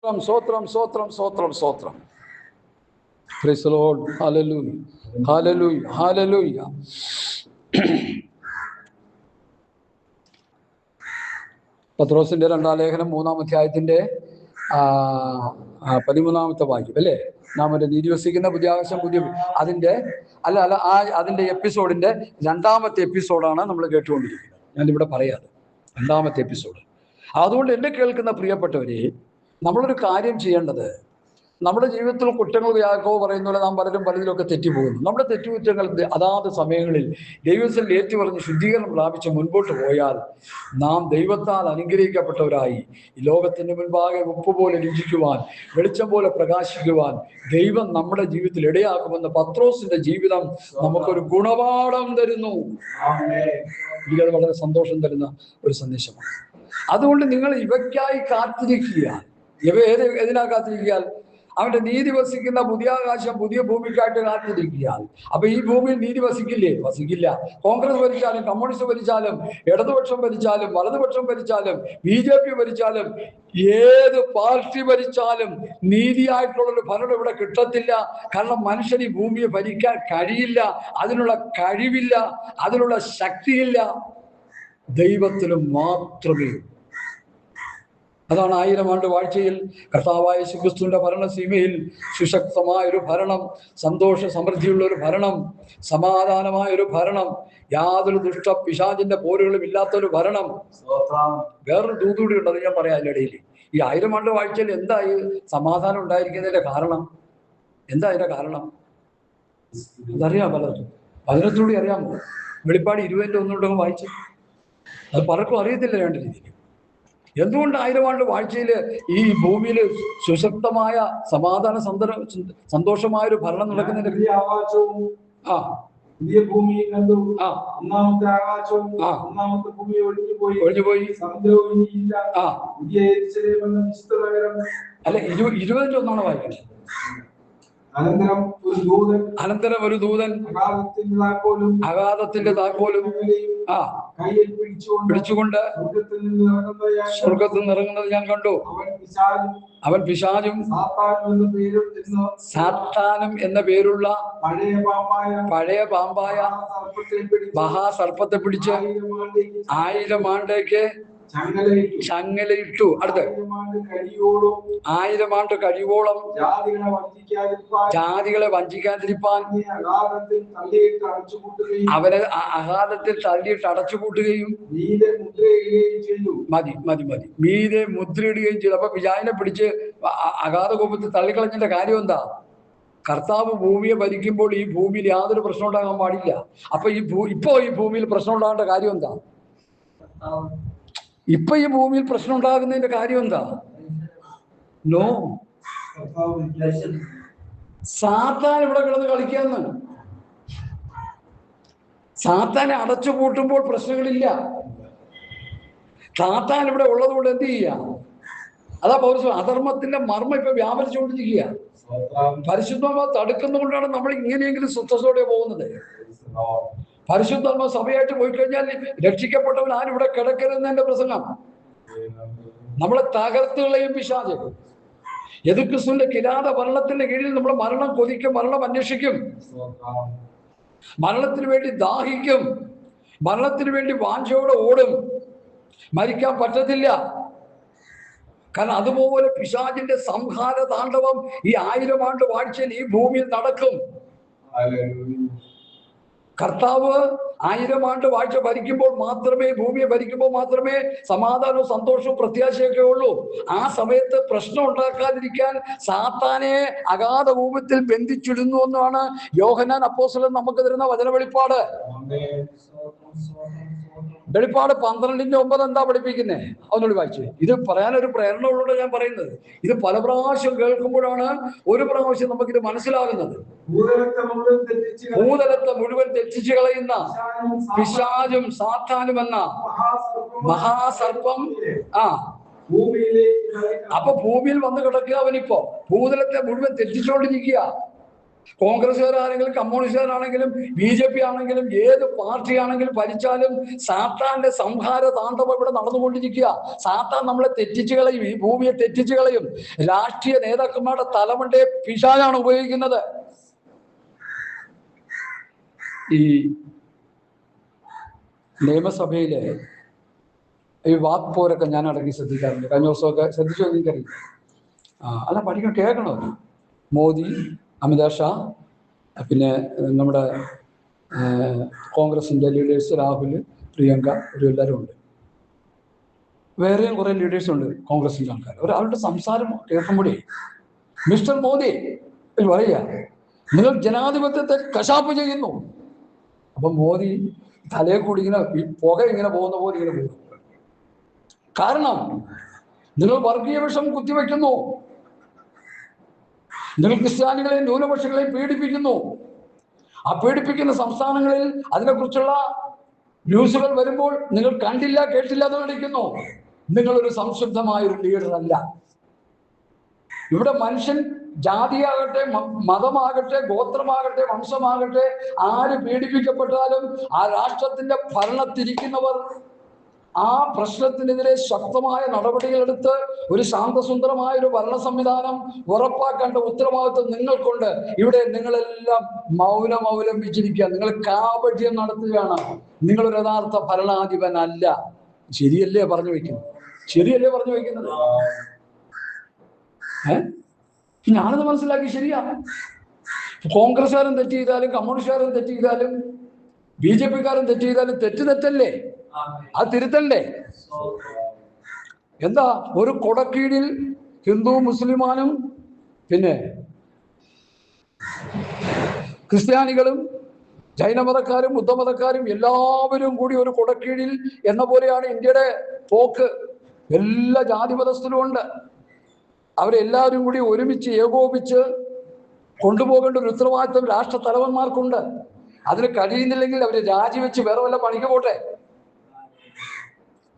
Sotram, Sotram, Sotram, Sotram. Praise the Lord. Hallelujah. Hallelujah. Hallelujah. പത്രോസിന്റെ 2-ാം ലേഖനം 3-ാം അധ്യായത്തിന്റെ 13-ാമത്തെ വാക്യം അല്ലേ? നാം ഒരു നീതി വസിക്കുന്ന പുതിയ ആകാശം പുതിയ അതിന്റെ അതിന്റെ എപ്പിസോഡിന്റെ 2-ാമത്തെ എപ്പിസോഡാണ് നമ്മൾ കേട്ടുകൊണ്ടിരിക്കുന്നത്. ഞാനിവിടെ പറയാതെ 2-ാമത്തെ എപ്പിസോഡ്. അതുകൊണ്ട് എന്നെ കേൾക്കുന്ന പ്രിയപ്പെട്ടവരെ, നമ്മളൊരു കാര്യം ചെയ്യേണ്ടത്, നമ്മുടെ ജീവിതത്തിൽ കുറ്റങ്ങൾ യാക്കോബ് പറയുന്ന പോലെ നാം പലതിലൊക്കെ തെറ്റിപ്പോകുന്നു. നമ്മുടെ തെറ്റുകുറ്റങ്ങൾ അതാത് സമയങ്ങളിൽ ദൈവത്തിൽ ഏറ്റുപറഞ്ഞ് ശുദ്ധീകരണം പ്രാപിച്ച് മുൻപോട്ട് പോയാൽ നാം ദൈവത്താൽ അനുഗ്രഹിക്കപ്പെട്ടവരായി ഈ ലോകത്തിന് മുൻപാകെ ഉപ്പ് പോലെ രുചിക്കുവാൻ, വെളിച്ചം പോലെ പ്രകാശിക്കുവാൻ ദൈവം നമ്മുടെ ജീവിതത്തിൽ ഇടയാക്കുമെന്ന് പത്രോസിന്റെ ജീവിതം നമുക്കൊരു ഗുണപാഠം തരുന്നു. എനിക്കത് വളരെ സന്തോഷം തരുന്ന ഒരു സന്ദേശമാണ്. അതുകൊണ്ട് നിങ്ങൾ ഇവയ്ക്കായി കാത്തിരിക്കുക. ഏതിനാ കാത്തിരിക്കുക? അവന്റെ നീതി വസിക്കുന്ന പുതിയ ആകാശം പുതിയ ഭൂമിക്കായിട്ട് കാത്തിരിക്കുക. അപ്പൊ ഈ ഭൂമിയിൽ നീതി വസിക്കില്ലേ? വസിക്കില്ല. കോൺഗ്രസ് ഭരിച്ചാലും, കമ്മ്യൂണിസ്റ്റ് ഭരിച്ചാലും, ഇടതുപക്ഷം ഭരിച്ചാലും, വലതുപക്ഷം ഭരിച്ചാലും, BJP ഭരിച്ചാലും, ഏത് പാർട്ടി ഭരിച്ചാലും നീതിയായിട്ടുള്ളൊരു ഭരണം ഇവിടെ കിട്ടത്തില്ല. കാരണം മനുഷ്യന് ഈ ഭൂമിയെ ഭരിക്കാൻ കഴിയില്ല, അതിനുള്ള കഴിവില്ല, അതിനുള്ള ശക്തിയില്ല. ദൈവത്തിന് മാത്രമേ. അതാണ് 1000 ആണ്ട് വാഴ്ചയിൽ കർത്താവായ യേശുക്രിസ്തുവിന്റെ ഭരണസീമയിൽ സുശക്തമായൊരു ഭരണം, സന്തോഷ സമൃദ്ധിയുള്ള ഒരു ഭരണം, സമാധാനമായൊരു ഭരണം, യാതൊരു ദുഷ്ട പിശാചിന്റെ പോരുകളും ഇല്ലാത്തൊരു ഭരണം. വേറൊരു ദൂതുകൂടി ഉണ്ട്, അത് ഞാൻ പറയാം അതിനിടയിൽ. ഈ 1000 ആണ്ട് വാഴ്ചയിൽ എന്താ ഈ സമാധാനം ഉണ്ടായിരിക്കുന്നതിന്റെ കാരണം? എന്താ അതിന്റെ കാരണം? അതറിയാം പലർക്കും, പതിനത്തിലൂടെ അറിയാമോ? വെളിപ്പാട് 20:1 വായിച്ചു. അത് പലർക്കും അറിയത്തില്ല രണ്ട് രീതിയിൽ. എന്തുകൊണ്ട് 1000 ആണ്ട് വാഴ്ചയിൽ ഈ ഭൂമിയിൽ സുശക്തമായ സമാധാന സന്തോഷമായൊരു ഭരണം നടക്കുന്നതിന്റെ ഒഴിഞ്ഞുപോയി. അല്ല, 20:1 വായിക്കുന്നത്. അനന്തരം ഒരു ദൂതൻ അഗാധത്തിന്റെ താക്കോലും പിടിച്ചുകൊണ്ട് സ്വർഗത്തിൽ നിന്ന് ഇറങ്ങുന്നത് ഞാൻ കണ്ടു. അവൻ പിശാചും സാത്താനും എന്ന പേരുള്ള പഴയ പാമ്പായ മഹാസർപ്പത്തെ പിടിച്ച് 1000 ആണ്ടേക്ക് ചങ്ങലയിട്ടു. അടുത്ത് 1000 ആണ്ട് കഴിയോളം ജാതികളെ വഞ്ചിക്കാതിരിപ്പാൻ അവരെ അഗാധത്തിൽ തള്ളിയിട്ട് അടച്ചുപൂട്ടുകയും മീതെ മുദ്രയിടുകയും ചെയ്തു. അപ്പൊ പിശാചിനെ പിടിച്ച് അഗാധ കോപത്തിൽ തള്ളിക്കളഞ്ഞതിന്റെ കാര്യം എന്താ? കർത്താവ് ഭൂമിയെ ഭരിക്കുമ്പോൾ ഈ ഭൂമിയിൽ യാതൊരു പ്രശ്നം ഉണ്ടാകാൻ പാടില്ല. അപ്പൊ ഇപ്പോ ഈ ഭൂമിയിൽ പ്രശ്നം ഉണ്ടാകേണ്ട കാര്യം എന്താ? ഇപ്പൊ ഈ ഭൂമിയിൽ പ്രശ്നം ഉണ്ടാകുന്നതിന്റെ കാര്യം എന്താ? നോ, സാത്താൻ ഇവിടെ കിടന്ന് കളിക്കാന്ന്. സാത്താനെ അടച്ചു പൂട്ടുമ്പോൾ പ്രശ്നങ്ങളില്ല. സാത്താൻ ഇവിടെ ഉള്ളത് കൊണ്ട് എന്ത് ചെയ്യാ? അതാ പൗരസ്ത്യം. അധർമ്മത്തിന്റെ മർമ്മം ഇപ്പൊ വ്യാപരിച്ചുകൊണ്ടിരിക്കുക. പരിശുദ്ധാത്മാവ് തടുക്കുന്നതുകൊണ്ടാണ് നമ്മൾ ഇങ്ങനെയെങ്കിലും സ്വസ്ഥതയോടെ പോകുന്നത്. പരിശുദ്ധാത്മാവ് സഭയായിട്ട് പോയി കഴിഞ്ഞാൽ രക്ഷിക്കപ്പെട്ടവൻ ആരും ഇവിടെ കിടക്കരുതെന്നെ പ്രസംഗം. നമ്മളെ തകർത്തുകളെയും പിശാച്. യേശുക്രിസ്തുവിന്റെ കിരാത ഭരണത്തിന്റെ കീഴിൽ നമ്മൾ മരണം കൊതിക്കും, മരണം അന്വേഷിക്കും, മരണത്തിന് വേണ്ടി ദാഹിക്കും, മരണത്തിന് വേണ്ടി വാഞ്ചയോടെ ഓടും. മരിക്കാൻ പറ്റത്തില്ല. കാരണം അതുപോലെ പിശാചിന്റെ സംഹാര താണ്ഡവം ഈ 1000 ആണ്ട് വാഴ്ചയിൽ ഈ ഭൂമിയിൽ നടക്കും. കർത്താവ് 1000 ആണ്ട് വാഴ്ച ഭരിക്കുമ്പോൾ മാത്രമേ, ഭൂമിയെ ഭരിക്കുമ്പോൾ മാത്രമേ സമാധാനവും സന്തോഷവും പ്രത്യാശയൊക്കെ ഉള്ളൂ. ആ സമയത്ത് പ്രശ്നം ഉണ്ടാക്കാതിരിക്കാൻ സാത്താനെ അഗാധ ഭൂമിയിൽ ബന്ധിച്ചിടുന്നു എന്നാണ് യോഹന്നാൻ അപ്പോസ്തലൻ നമുക്ക് തരുന്ന വചന വെളിപ്പാട്. വെളിപ്പാട് 12:9 എന്താ പഠിപ്പിക്കുന്നത്? അതൊന്നുകൂടി വായിച്ചു. ഇത് പറയാനൊരു പ്രേരണ ഉള്ളതുകൊണ്ട് ഞാൻ പറയുന്നത്. ഇത് പല പ്രാവശ്യം കേൾക്കുമ്പോഴാണ് ഒരു പ്രാവശ്യം നമുക്കിത് മനസ്സിലാകുന്നത്. ഭൂതലത്തെ മുഴുവൻ തെറ്റിച്ചു കളയുന്ന പിശാചും സാത്താനും എന്ന മഹാസർപ്പം അപ്പൊ ഭൂമിയിൽ വന്ന് കിടക്കുക. അവനിപ്പോ ഭൂതലത്തെ മുഴുവൻ തെറ്റിച്ചുകൊണ്ടിരിക്കുക. കോൺഗ്രസ്സുകാരാണെങ്കിലും കമ്മ്യൂണിസ്റ്റുകാരാണെങ്കിലും BJP ആണെങ്കിലും ഏത് പാർട്ടി ആണെങ്കിലും ഭരിച്ചാലും സാത്താന്റെ സംഹാര താണ്ഡവം ഇവിടെ നടന്നുകൊണ്ടിരിക്കുക. സാത്താൻ നമ്മളെ തെറ്റിച്ചു കളയും, ഈ ഭൂമിയെ തെറ്റിച്ചു കളയും. രാഷ്ട്രീയ നേതാക്കന്മാരുടെ തലമുണ്ടയെ പിശാചാണ് ഉപയോഗിക്കുന്നത്. ഈ നിയമസഭയിലെ ഈ വാക്പോരൊക്കെ ഞാൻ അടങ്ങി ശ്രദ്ധിക്കാറുണ്ട്. കഴിഞ്ഞ ദിവസമൊക്കെ ശ്രദ്ധിച്ചു എനിക്കറിയില്ല. അല്ല, പഠിക്കണം, കേൾക്കണോ? മോദി, അമിത്ഷാ, പിന്നെ നമ്മുടെ കോൺഗ്രസിൻ്റെ ലീഡേഴ്സ് രാഹുൽ, പ്രിയങ്ക, എല്ലാവരും ഉണ്ട്. വേറെയും കുറേ ലീഡേഴ്സ് ഉണ്ട് കോൺഗ്രസിൻ്റെ ആൾക്കാർ. അവരുടെ സംസാരം കേൾക്കുമ്പോഴേ മിസ്റ്റർ മോദി പറയുക, നിങ്ങൾ ജനാധിപത്യത്തെ കശാപ്പ് ചെയ്യുന്നു. അപ്പം മോദി തലയെ കൂടി ഇങ്ങനെ പുക ഇങ്ങനെ പോകുന്ന പോലെ ഇങ്ങനെ പോകും. കാരണം നിങ്ങൾ വർഗീയ വിഷം കുത്തിവെക്കുന്നു, നിങ്ങൾ ക്രിസ്ത്യാനികളെയും ന്യൂനപക്ഷങ്ങളെയും പീഡിപ്പിക്കുന്നു. ആ പീഡിപ്പിക്കുന്ന സംസ്ഥാനങ്ങളിൽ അതിനെക്കുറിച്ചുള്ള ന്യൂസുകൾ വരുമ്പോൾ നിങ്ങൾ കണ്ടില്ല കേട്ടില്ല എന്ന് നടിക്കുന്നു. നിങ്ങളൊരു സംശുദ്ധമായൊരു ലീഡർ അല്ല. ഇവിടെ മനുഷ്യൻ ജാതിയാകട്ടെ, മതമാകട്ടെ, ഗോത്രമാകട്ടെ, വംശമാകട്ടെ, ആര് പീഡിപ്പിക്കപ്പെട്ടാലും ആ രാഷ്ട്രത്തിന്റെ ഭരണത്തിരിക്കുന്നവർ ആ പ്രശ്നത്തിനെതിരെ ശക്തമായ നടപടികളെടുത്ത് ഒരു ശാന്തസുന്ദരമായ ഒരു ഭരണ സംവിധാനം ഉറപ്പാക്കേണ്ട ഉത്തരവാദിത്വം നിങ്ങൾക്കുണ്ട്. ഇവിടെ നിങ്ങളെല്ലാം മൗനം അവലംബിച്ചിരിക്കുക, നിങ്ങൾ കാപട്യം നടത്തുകയാണ്. നിങ്ങളൊരു യഥാർത്ഥ ഭരണാധിപനല്ല. ശരിയല്ലേ പറഞ്ഞു വയ്ക്കുന്നത്? ശരിയല്ലേ പറഞ്ഞു വയ്ക്കുന്നത്? ഞാനത് മനസ്സിലാക്കി. ശരിയാണ്. കോൺഗ്രസ്സുകാരൻ തെറ്റ് ചെയ്താലും കമ്മ്യൂണിസ്റ്റുകാരൻ തെറ്റ് ചെയ്താലും BJP-കാരൻ തെറ്റ് ചെയ്താലും തെറ്റല്ലേ? അത് തിരുത്തണ്ടേ? എന്താ ഒരു കൊടക്കീഴിൽ ഹിന്ദു മുസ്ലിമാനും പിന്നെ ക്രിസ്ത്യാനികളും ജൈനമതക്കാരും ബുദ്ധമതക്കാരും എല്ലാവരും കൂടി ഒരു കൊടക്കീഴിൽ എന്ന പോലെയാണ് ഇന്ത്യയുടെ പോക്ക്. എല്ലാ ജാതിമതസ്ഥരും ഉണ്ട്. അവരെല്ലാവരും കൂടി ഒരുമിച്ച് ഏകോപിച്ച് കൊണ്ടുപോകേണ്ട ഒരു ഉത്തരവാദിത്വം രാഷ്ട്ര തലവന്മാർക്കുണ്ട്. അതിന് കഴിയുന്നില്ലെങ്കിൽ അവർ രാജിവെച്ച് വേറെ വല്ല പണിക്ക് പോട്ടെ.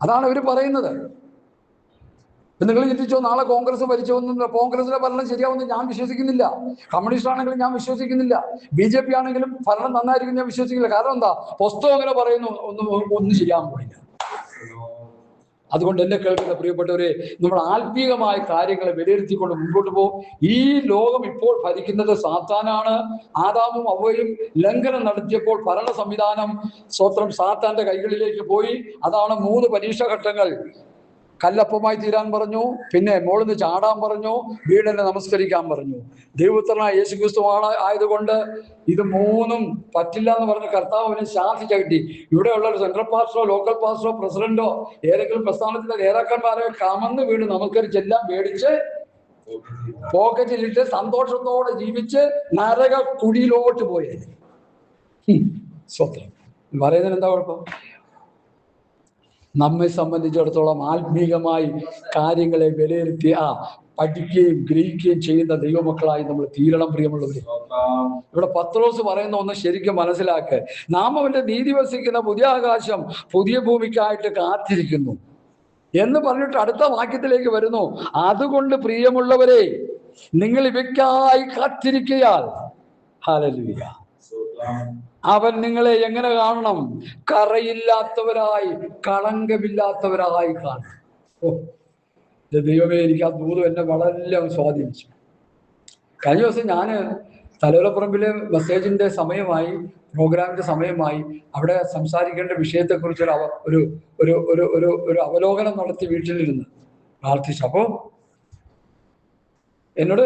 അതാണ് അവർ പറയുന്നത്. നിങ്ങൾ ചിന്തിച്ചോ, നാളെ കോൺഗ്രസ് ഭരിച്ചൊന്നും കോൺഗ്രസിന്റെ ഭരണം ശരിയാവുമെന്ന് ഞാൻ വിശ്വസിക്കുന്നില്ല. കമ്മ്യൂണിസ്റ്റ് ആണെങ്കിലും ഞാൻ വിശ്വസിക്കുന്നില്ല. BJP ആണെങ്കിലും ഭരണം നന്നായിരിക്കും ഞാൻ വിശ്വസിക്കില്ല. കാരണം എന്താ? പുസ്തകം അങ്ങനെ പറയുന്നു, ഒന്നും ശരിയാകാൻ പോയില്ല. അതുകൊണ്ട് എന്നെ കേൾക്കുന്ന പ്രിയപ്പെട്ടവരെ, നമ്മൾ ആത്മീയമായ കാര്യങ്ങളെ വിലയിരുത്തിക്കൊണ്ട് മുമ്പോട്ട് പോകും. ഈ ലോകം ഇപ്പോൾ ഭരിക്കുന്നത് സാത്താനാണ്. ആദാമും അവ്വയും ലംഘനം നടത്തിയപ്പോൾ ഭരണ സംവിധാനം സ്വത്രം സാത്താന്റെ കൈകളിലേക്ക് പോയി. അതാണ് 3 പരീക്ഷാഘട്ടങ്ങൾ. കല്ലപ്പമായി തീരാൻ പറഞ്ഞു, പിന്നെ മോളിന്ന് ചാടാൻ പറഞ്ഞു, വീടിനെ നമസ്കരിക്കാൻ പറഞ്ഞു. ദൈവപുത്രനായ യേശുക്രിസ്തു ആയതുകൊണ്ട് ഇത് 3ഉം പറ്റില്ല എന്ന് പറഞ്ഞ കർത്താവ് അവനെ ശാസിച്ച കിട്ടി. ഇവിടെയുള്ള ഒരു സെൻട്രൽ പാസ്റ്ററോ ലോക്കൽ പാസ്റ്ററോ പ്രസിഡന്റോ ഏതെങ്കിലും പ്രസ്ഥാനത്തിന്റെ നേതാക്കന്മാരെ കമന്ന് വീട് നമസ്കരിച്ചെല്ലാം മേടിച്ച് പോക്കറ്റിലിട്ട് സന്തോഷത്തോടെ ജീവിച്ച് നരക കുഴിയിലോട്ട് പോയത്. സ്വത്രം പറയുന്നതിന് എന്താ കുഴപ്പം? നമ്മെ സംബന്ധിച്ചിടത്തോളം ആത്മീകമായി കാര്യങ്ങളെ വിലയിരുത്തി പഠിക്കുകയും ഗ്രഹിക്കുകയും ചെയ്യുന്ന ദൈവമക്കളായി നമ്മൾ തീരണം. പ്രിയമുള്ളവരെ, ഇവിടെ പത്രോസ് പറയുന്ന ഒന്ന് ശരിക്കും മനസ്സിലാക്കുക. നാം അവന്റെ നീതി വസിക്കുന്ന പുതിയ ആകാശം പുതിയ ഭൂമിക്കായിട്ട് കാത്തിരിക്കുന്നു എന്ന് പറഞ്ഞിട്ട് അടുത്ത വാക്യത്തിലേക്ക് വരുന്നു. അതുകൊണ്ട് പ്രിയമുള്ളവരെ, നിങ്ങൾ ഇവയ്ക്കായി കാത്തിരിക്കയാൽ ഹല്ലേലൂയ, അവൻ നിങ്ങളെ എങ്ങനെ കാണണം? കറയില്ലാത്തവരായി, കളങ്കമില്ലാത്തവരായി കാണണം. ദൈവമേ, എനിക്ക് ആ ദൂതം എന്നെ വളരെ സ്വാധീനിച്ചു. കഴിഞ്ഞ ദിവസം ഞാൻ തലവലപ്പറമ്പിലെ മെസ്സേജിന്റെ സമയമായി, പ്രോഗ്രാമിന്റെ സമയമായി, അവിടെ സംസാരിക്കേണ്ട വിഷയത്തെക്കുറിച്ച് ഒരു അവലോകനം നടത്തി വീട്ടിലിരുന്ന് പ്രാർത്ഥിച്ചു. അപ്പോൾ എന്നോട്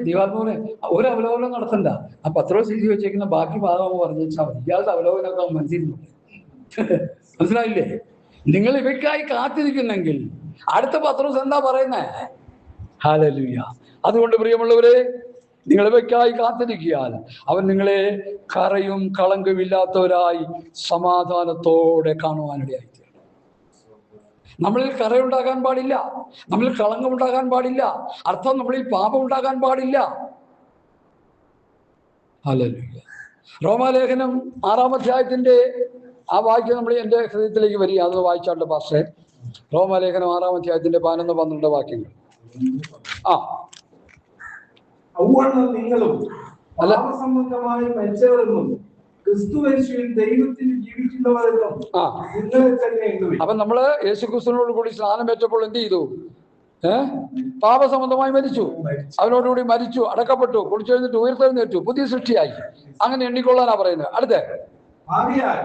ദീപാത്മാവിനെ ഒരു അവലോകനം നടത്തണ്ട, ആ പത്രോസ് എഴുതി വെച്ചേക്കുന്ന ബാക്കി ഭാഗം പറഞ്ഞു വെച്ചാൽ മതി. ഇയാളുടെ അവലോകനമൊക്കെ മനസ്സിലുണ്ട്. മനസ്സിലായില്ലേ? നിങ്ങൾ ഇവയ്ക്കായി കാത്തിരിക്കുന്നെങ്കിൽ അടുത്ത പത്രോസ് എന്താ പറയുന്നേ? ഹല്ലേലൂയ. അതുകൊണ്ട് പ്രിയമുള്ളവരെ, നിങ്ങൾ ഇവയ്ക്കായി കാത്തിരിക്കാൻ അവൻ നിങ്ങളെ കറയും കളങ്കമില്ലാത്തവരായി സമാധാനത്തോടെ കാണുവാനിടയായി. നമ്മളിൽ കറയുണ്ടാകാൻ പാടില്ല, നമ്മളിൽ കളങ്കമുണ്ടാകാൻ പാടില്ല, അർത്ഥം നമ്മളിൽ പാപം ഉണ്ടാകാൻ പാടില്ല. ഹല്ലേലൂയ. റോമാലേഖനം 6-ാം അധ്യായത്തിന്റെ ആ വാക്യം നമ്മൾ എൻ്റെ ഹൃദയത്തിലേക്ക് വരിക. അതൊന്ന് വായിച്ചാണ്ട് പാസ്റ്റേ. റോമാലേഖനം 6-ാം അധ്യായത്തിന്റെ 11-12 വാക്യങ്ങൾ. നിങ്ങളും അല്ല, സംബന്ധമായി മരിച്ചവരെന്നും ക്രിസ്തു യേശുവിൽ ദൈവത്തിന് ജീവിക്കുന്നവരെന്നും നിങ്ങളെ തന്നെ എണ്ണുവിൻ. അപ്പൊ നമ്മള് യേശു ക്രിസ്തുവിനോട് കൂടി സ്നാനം ഏറ്റപ്പോൾ എന്ത് ചെയ്തു? പാപസംബന്ധമായി മരിച്ചു, അവനോടുകൂടി മരിച്ചു, അടക്കപ്പെട്ടു, കുളിച്ചെഴുന്നിട്ട് ഉയർത്തെഴുന്നേറ്റു, പുതിയ സൃഷ്ടിയായി. അങ്ങനെ എണ്ണിക്കൊള്ളാനാ പറയുന്നത്. അടുത്ത ആകയാൽ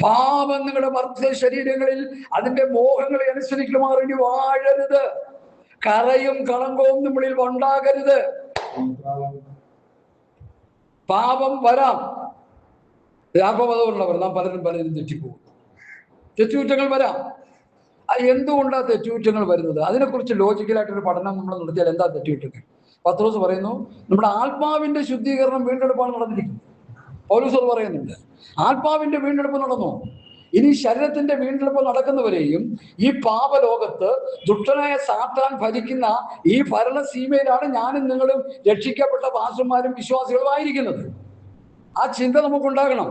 പാപം നിങ്ങളുടെ മർദ്ദ ശരീരങ്ങളിൽ അതിന്റെ മോഹങ്ങളെ അനുസരിക്കുമാറി വാഴരുത്. കറയും കളങ്കവും നമ്മളിൽ ഉണ്ടാകരുത്. പാപം വരാം. രാഘവതമുള്ളവർ നാം പലരും തെറ്റിപ്പോകും. തെറ്റുകുറ്റങ്ങൾ വരാം. എന്തുകൊണ്ടാണ് തെറ്റുകുറ്റങ്ങൾ വരുന്നത്? അതിനെക്കുറിച്ച് ലോജിക്കലായിട്ടൊരു പഠനം നമ്മൾ നടത്തിയാൽ എന്താ തെറ്റുകുറ്റങ്ങൾ? പത്രോസ് പറയുന്നു, നമ്മുടെ ആത്മാവിന്റെ ശുദ്ധീകരണം വീണ്ടെടുപ്പാണ് നടന്നിരിക്കുന്നത്. പൗലോസ് അത് പറയുന്നുണ്ട്. ആത്മാവിന്റെ വീണ്ടെടുപ്പ് നടന്നു. ഇനി ശരീരത്തിന്റെ വീണ്ടെടുപ്പ് നടക്കുന്നവരെയും ഈ പാപലോകത്ത് ദുഷ്ടനായ സാത്താൻ ഭരിക്കുന്ന ഈ ഭരണസീമയിലാണ് ഞാനും നിങ്ങളും രക്ഷിക്കപ്പെട്ട പാസ്റ്റർമാരും വിശ്വാസികളും ആയിരിക്കുന്നത്. ആ ചിന്ത നമുക്കുണ്ടാകണം.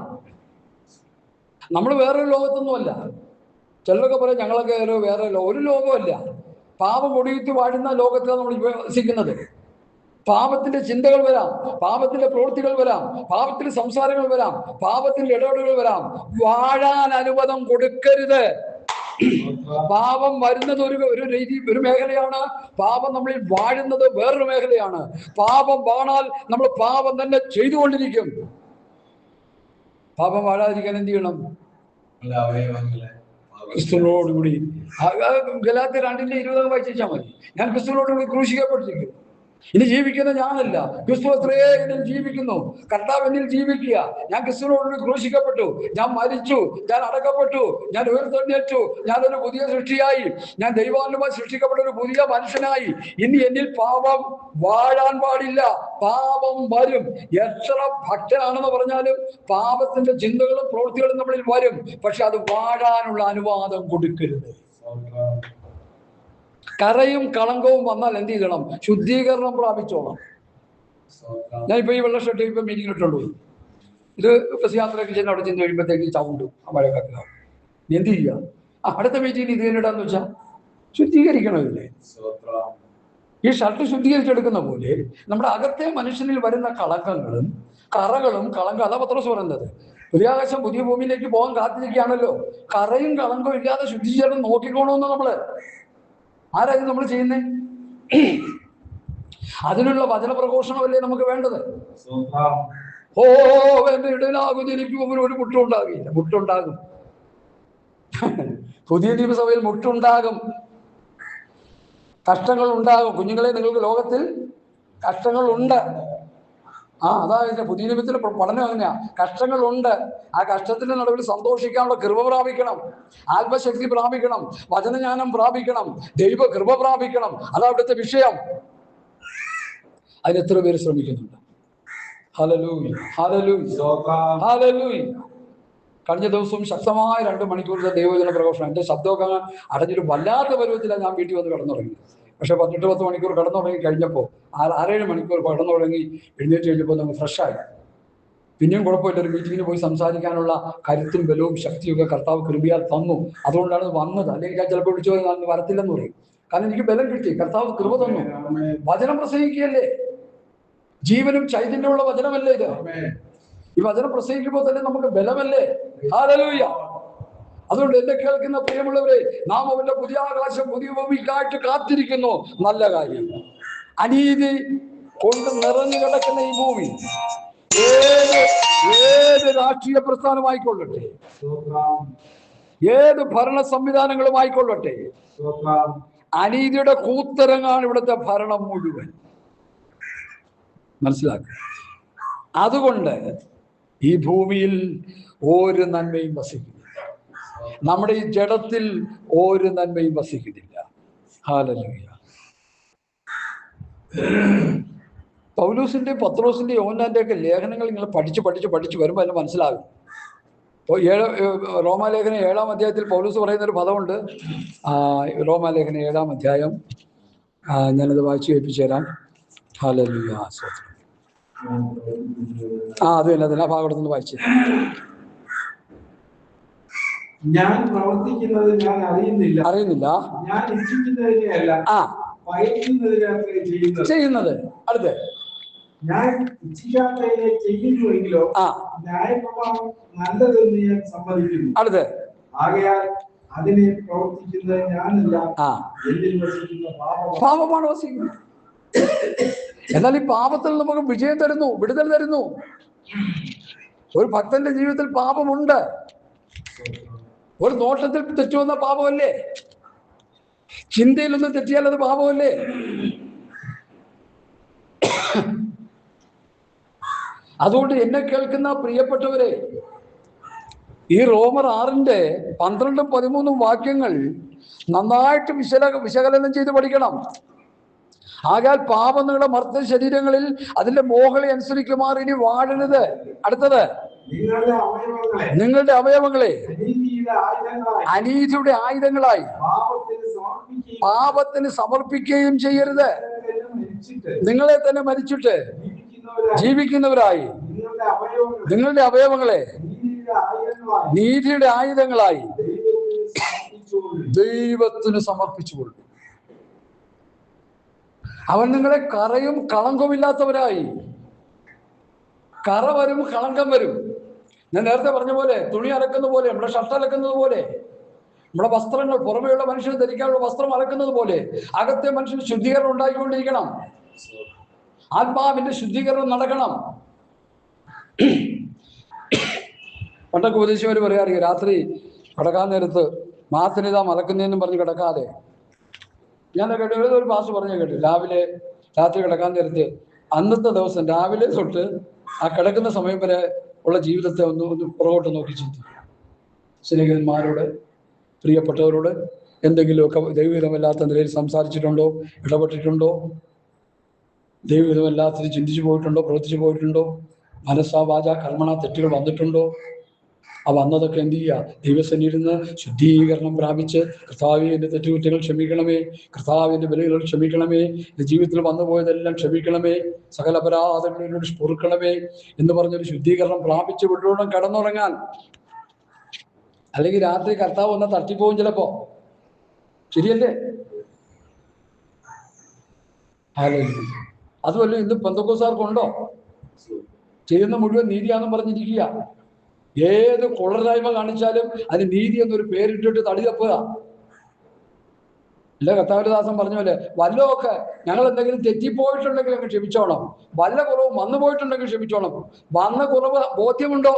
നമ്മൾ വേറൊരു ലോകത്തൊന്നുമല്ല. ചിലരൊക്കെ പറയും ഞങ്ങളൊക്കെ വേറെ ഒരു ലോകമല്ല. പാപം ഒടിയുത്തി വാഴുന്ന ലോകത്തിലാണ് നമ്മൾ വസിക്കുന്നത്. പാപത്തിന്റെ ചിന്തകൾ വരാം, പാപത്തിന്റെ പ്രവൃത്തികൾ വരാം, പാപത്തിന്റെ സംസാരങ്ങൾ വരാം, പാപത്തിന്റെ ഇടപെടലുകൾ വരാം. വാഴാൻ അനുവാദം കൊടുക്കരുത്. പാപം വരുന്നത് ഒരു രീതി, ഒരു മേഖലയാണ്. പാപം നമ്മളിൽ വാഴുന്നത് വേറൊരു മേഖലയാണ്. പാപം വാണാൽ നമ്മൾ പാപം തന്നെ ചെയ്തുകൊണ്ടിരിക്കും. പാപം വാഴാതിരിക്കാൻ എന്ത് ചെയ്യണം? ക്രിസ്തുവിനോടുകൂടി. ഗലാത്യർ 2:20 വായിച്ചാൽ മതി. ഞാൻ ക്രിസ്തുവിനോടുകൂടി ക്രൂശിക്കപ്പെട്ടിരിക്കുന്നു. ഇനി ജീവിക്കുന്ന ഞാനല്ല, ക്രിസ്തു അത്രേ എന്നിൽ ജീവിക്കുന്നു. കർത്താവ് എന്നിൽ ജീവിക്കുക. ഞാൻ ക്രിസ്തുവിനോടുകൂടി ക്രൂശിക്കപ്പെട്ടു, ഞാൻ മരിച്ചു, ഞാൻ അടക്കപ്പെട്ടു, ഞാൻ ഉയർത്തെഴുന്നേറ്റു, ഞാനൊരു പുതിയ സൃഷ്ടിയായി, ഞാൻ ദൈവാനുമായി സൃഷ്ടിക്കപ്പെട്ട ഒരു പുതിയ മനുഷ്യനായി. ഇനി എന്നിൽ പാപം വാഴാൻ പാടില്ല. പാപം വരും. എത്ര ഭക്തനാണെന്ന് പറഞ്ഞാലും പാപത്തിന്റെ ചിന്തകളും പ്രവൃത്തികളും നമ്മളിൽ വരും. പക്ഷെ അത് വാഴാനുള്ള അനുവാദം കൊടുക്കരുത്. കറയും കളങ്കവും വന്നാൽ എന്ത് ചെയ്യണം? ശുദ്ധീകരണം പ്രാപിച്ചോളാം. ഞാനിപ്പോ ഈ വെള്ള ഷർട്ട് ഇപ്പൊ മീറ്റിങ്ങിലിട്ടുള്ളൂ. ഇത് ബസ് യാത്രയൊക്കെ ചെന്ന് അവിടെ ചെന്ന് കഴിയുമ്പോഴത്തേക്ക് ചവിണ്ടും, മഴയൊക്കെ എന്ത് ചെയ്യുക? അടുത്ത മീറ്റിങ്ങിൽ ഇത് തന്നെടാന്ന് വെച്ചാൽ ശുദ്ധീകരിക്കണമില്ലേ? ഈ ഷർട്ട് ശുദ്ധീകരിച്ചെടുക്കുന്ന പോലെ നമ്മുടെ അകത്തെ മനുഷ്യനിൽ വരുന്ന കളങ്കങ്ങളും കറകളും അതാ പത്രോസ് പറയുന്നത്. പുതിയാകാശം പുതിയ ഭൂമിയിലേക്ക് പോകാൻ കാത്തിരിക്കുകയാണല്ലോ. കറയും കളങ്കവും ഇല്ലാതെ ശുദ്ധീകരണം നോക്കിക്കോണമെന്ന് നമ്മള് ആരായിരുന്നു നമ്മൾ ചെയ്യുന്നേ? അതിനുള്ള വചനപ്രഘോഷണമല്ലേ നമുക്ക് വേണ്ടത്? എന്റെ ഇടയിലാകും എനിക്ക് ഒരു മുട്ടുണ്ടാകില്ല. മുട്ടുണ്ടാകും. പുതിയ നിയമസഭയിൽ മുട്ടുണ്ടാകും, കഷ്ടങ്ങൾ ഉണ്ടാകും. കുഞ്ഞുങ്ങളെ, നിങ്ങൾക്ക് ലോകത്തിൽ കഷ്ടങ്ങളുണ്ട്. അതായത് പുതിയ നിയമത്തിലെ പഠനം അങ്ങനെയാ. കഷ്ടങ്ങളുണ്ട്. ആ കഷ്ടത്തിന്റെ നടുവിൽ സന്തോഷിക്കാനുള്ള കൃപ പ്രാപിക്കണം, ആത്മശക്തി പ്രാപിക്കണം, വചനജ്ഞാനം പ്രാപിക്കണം, ദൈവ കൃപ പ്രാപിക്കണം. അതാ അവിടുത്തെ വിഷയം. അതിന് എത്ര പേര് ശ്രമിക്കുന്നുണ്ട്? Hallelujah, hallelujah, hallelujah. കഴിഞ്ഞ ദിവസവും ശക്തമായ 2 മണിക്കൂറിന്റെ ദൈവവചന പ്രഘോഷണം. എന്റെ ശബ്ദമൊക്കെ അടഞ്ഞൊരു വല്ലാത്ത പരുവത്തിലാണ് ഞാൻ വീട്ടിൽ വന്ന് കിടന്നുറങ്ങി. പക്ഷെ 18-10 മണിക്കൂർ കിടന്നുറങ്ങി കഴിഞ്ഞപ്പോൾ 6-7 മണിക്കൂർ കിടന്നുറങ്ങി എഴുന്നേറ്റ് കഴിഞ്ഞപ്പോൾ നമ്മൾ ഫ്രഷായി. പിന്നെയും കുഴപ്പമില്ല. ഒരു മീറ്റിങ്ങിന് പോയി സംസാരിക്കാനുള്ള കരുത്തും ബലവും ശക്തിയൊക്കെ കർത്താവ് കൃപയാൽ തന്നു. അതുകൊണ്ടാണ് വന്നത്. അല്ലെങ്കിൽ ഞാൻ ചിലപ്പോൾ വിളിച്ചു പോയി വരത്തില്ലെന്ന് പറയും. കാരണം എനിക്ക് ബലം കിട്ടി, കർത്താവ് കൃപ തന്നു. വചനം പ്രസംഗിക്കുകയല്ലേ, ജീവനും ചൈതന്യമുള്ള വചനമല്ലേ ഇത്? ഈ വചനം പ്രസംഗിക്കുമ്പോൾ തന്നെ നമുക്ക് ബലമല്ലേ? ഹല്ലേലൂയ. അതുകൊണ്ട് എന്നെ കേൾക്കുന്ന പ്രിയമുള്ളവരെ, നാം അവന്റെ പുതിയ ആകാശം പുതിയ ഭൂമിക്കായിട്ട് കാത്തിരിക്കുന്നു. നല്ല കാര്യം. അനീതി കൊണ്ട് നിറഞ്ഞു കിടക്കുന്ന ഈ ഭൂമി ഏത് രാഷ്ട്രീയ പ്രസ്ഥാനമായിക്കൊള്ളട്ടെ, ഏത് ഭരണ സംവിധാനങ്ങളുമായിക്കൊള്ളട്ടെ, അനീതിയുടെ കൂത്തരങ്ങാണ് ഇവിടുത്തെ ഭരണം മുഴുവൻ. മനസ്സിലാക്കുക. അതുകൊണ്ട് ഈ ഭൂമിയിൽ ഒരു നന്മയും വസിക്കുന്നില്ല. നമ്മുടെ ഈ ജഡത്തിൽ ഒരു നന്മയും വസിക്കുന്നില്ല. ഹല്ലേലൂയ. പൗലോസിന്റെ, പത്രോസിന്റെ, യോഹന്നാന്റെ ഒക്കെ ലേഖനങ്ങൾ നിങ്ങൾ പഠിച്ച് വരുമ്പോൾ അതിന് മനസ്സിലാകും. റോമാലേഖനം 7-ാം അധ്യായത്തിൽ പൗലോസ് പറയുന്ന ഒരു പദമുണ്ട്. റോമാലേഖനം 7-ാം അധ്യായം ഞാനത് വായിച്ചു കേൾപ്പിച്ചു തരാം. ഹല്ലേലൂയ. അത് തന്നെ ആ ഭാഗത്തുനിന്ന് വായിച്ചു. ഞാൻ പ്രവർത്തിക്കുന്നത് ഞാൻ അറിയുന്നില്ല, ഞാൻ ഇച്ഛിക്കുന്നതിനെയല്ല ഭയക്കുന്നതിനെ ചെയ്യുന്നത്. അടുത്ത്, ഞാൻ ഇച്ഛിക്കാത്തതിനെ ചെയ്യുന്നുവെങ്കിലോ ന്യായപ്രമാണം നല്ലതെന്ന് ഞാൻ സമ്മതിക്കുന്നു. അടുത്ത്, ആകയാൽ അതിനെ പ്രവർത്തിക്കുന്നത് ഞാനല്ല, എന്നിൽ വസിക്കുന്ന പാപമാണ് വസിക്കുന്നത്. എന്നാൽ ഈ പാപത്തിൽ നമുക്ക് വിജയം തരുന്നു, വിടുതൽ തരുന്നു. ഒരു ഭക്തന്റെ ജീവിതത്തിൽ പാപമുണ്ട്. ഒരു നോട്ടത്തിൽ തെറ്റുവന്ന പാപമല്ലേ? ചിന്തയിലൊന്നും തെറ്റിയാൽ അത് പാപമല്ലേ? അതുകൊണ്ട് എന്നെ കേൾക്കുന്ന പ്രിയപ്പെട്ടവരെ, ഈ റോമർ 6:12-13 വാക്യങ്ങൾ നന്നായിട്ട് വിശകലനം ചെയ്ത് പഠിക്കണം. ആകാൽ പാപം നിങ്ങളുടെ മർത്ത ശരീരങ്ങളിൽ അതിന്റെ മോഹങ്ങളെ അനുസരിക്കുമാർ ഇനി വാഴരുത്. അടുത്തത്, നിങ്ങളുടെ അവയവങ്ങളെ അനീതിയുടെ ആയുധങ്ങളായി പാപത്തിന് സമർപ്പിക്കുകയും ചെയ്യരുത്. നിങ്ങളെ തന്നെ മരിച്ചിട്ട് ജീവിക്കുന്നവരായി നിങ്ങളുടെ അവയവങ്ങളെ നീതിയുടെ ആയുധങ്ങളായി ദൈവത്തിന് സമർപ്പിച്ചുകൊള്ളു. അവൻ നിങ്ങളെ കറയും കളങ്കവുമില്ലാത്തവരായി. കറ വരും, കളങ്കം വരും. ഞാൻ നേരത്തെ പറഞ്ഞ പോലെ, തുണി അലക്കുന്ന പോലെ, നമ്മുടെ ഷർട്ട് അലക്കുന്നത് പോലെ, നമ്മുടെ വസ്ത്രങ്ങൾ, പുറമെയുള്ള മനുഷ്യന് ധരിക്കാനുള്ള വസ്ത്രം അലക്കുന്നത് പോലെ അകത്തെ മനുഷ്യന് ശുദ്ധീകരണം ഉണ്ടായിക്കൊണ്ടിരിക്കണം. ആത്മാവിന്റെ ശുദ്ധീകരണം നടക്കണം. പണ്ടൊക്കെ ഉപദേശിച്ചവർ പറയാറിയ, രാത്രി കിടക്കാൻ നേരത്ത് മാത്തിനിതാ മലക്കുന്നതെന്നും പറഞ്ഞ് കിടക്കാതെ, ഞാൻ കേട്ടു, ഏതൊരു പാസ് പറഞ്ഞ കേട്ടു, രാത്രി കിടക്കാൻ നേരത്ത് അന്നത്തെ ദിവസം രാവിലെ തൊട്ട് ആ കിടക്കുന്ന സമയം വരെ ഉള്ള ജീവിതത്തെ ഒന്ന് പുറകോട്ട് നോക്കി ചിന്തിക്കുക. സ്നേഹിതന്മാരോട്, പ്രിയപ്പെട്ടവരോട് എന്തെങ്കിലുമൊക്കെ ദൈവഹിതമല്ലാത്ത നിലയിൽ സംസാരിച്ചിട്ടുണ്ടോ, ഇടപെട്ടിട്ടുണ്ടോ, ദൈവഹിതമല്ലാത്തത് ചിന്തിച്ചു പോയിട്ടുണ്ടോ, പ്രവർത്തിച്ചു പോയിട്ടുണ്ടോ, മനസ്സാ വാച കർമ്മണ തെറ്റുകൾ വന്നിട്ടുണ്ടോ? ആ വന്നതൊക്കെ എന്ത് ചെയ്യുക? ദൈവസന്നിധിയിൽ നിന്ന് ശുദ്ധീകരണം പ്രാപിച്ച്, കർത്താവേ എൻ്റെ തെറ്റുകുറ്റങ്ങൾ ക്ഷമിക്കണമേ, കർത്താവിൻ്റെ ബലികൾ ക്ഷമിക്കണമേ, എൻ്റെ ജീവിതത്തിൽ വന്നു പോയതെല്ലാം ക്ഷമിക്കണമേ, സകല അപരാധങ്ങളിലൂടെ പൊറുക്കണമേ എന്ന് പറഞ്ഞൊരു ശുദ്ധീകരണം പ്രാപിച്ച് വിടണം കിടന്നുറങ്ങാൻ. അല്ലെങ്കിൽ രാത്രി കർത്താവ് വന്നാൽ തട്ടിപ്പോവും ചിലപ്പോ. ശരിയല്ലേ? അതുമല്ല ഇന്ന് പെന്തക്കോസ്തുകാർക്കുണ്ടോ? ചെയ്യുന്ന മുഴുവൻ നീതിയാണെന്ന് പറഞ്ഞിരിക്കുക. ഏത് കൊള്ളരായ്മ കാണിച്ചാലും അതിന് നീതി എന്നൊരു പേരിട്ടിട്ട് തടി തപ്പുക. അല്ല, കർത്താവിദാസൻ പറഞ്ഞ പോലെ വല്ലതൊക്കെ ഞങ്ങൾ എന്തെങ്കിലും തെറ്റിപ്പോയിട്ടുണ്ടെങ്കിൽ അങ്ങ് ക്ഷമിച്ചോണം, വല്ല കുറവ് വന്നു പോയിട്ടുണ്ടെങ്കിൽ ക്ഷമിച്ചോണം. വന്ന കുറവ് ബോധ്യമുണ്ടോ?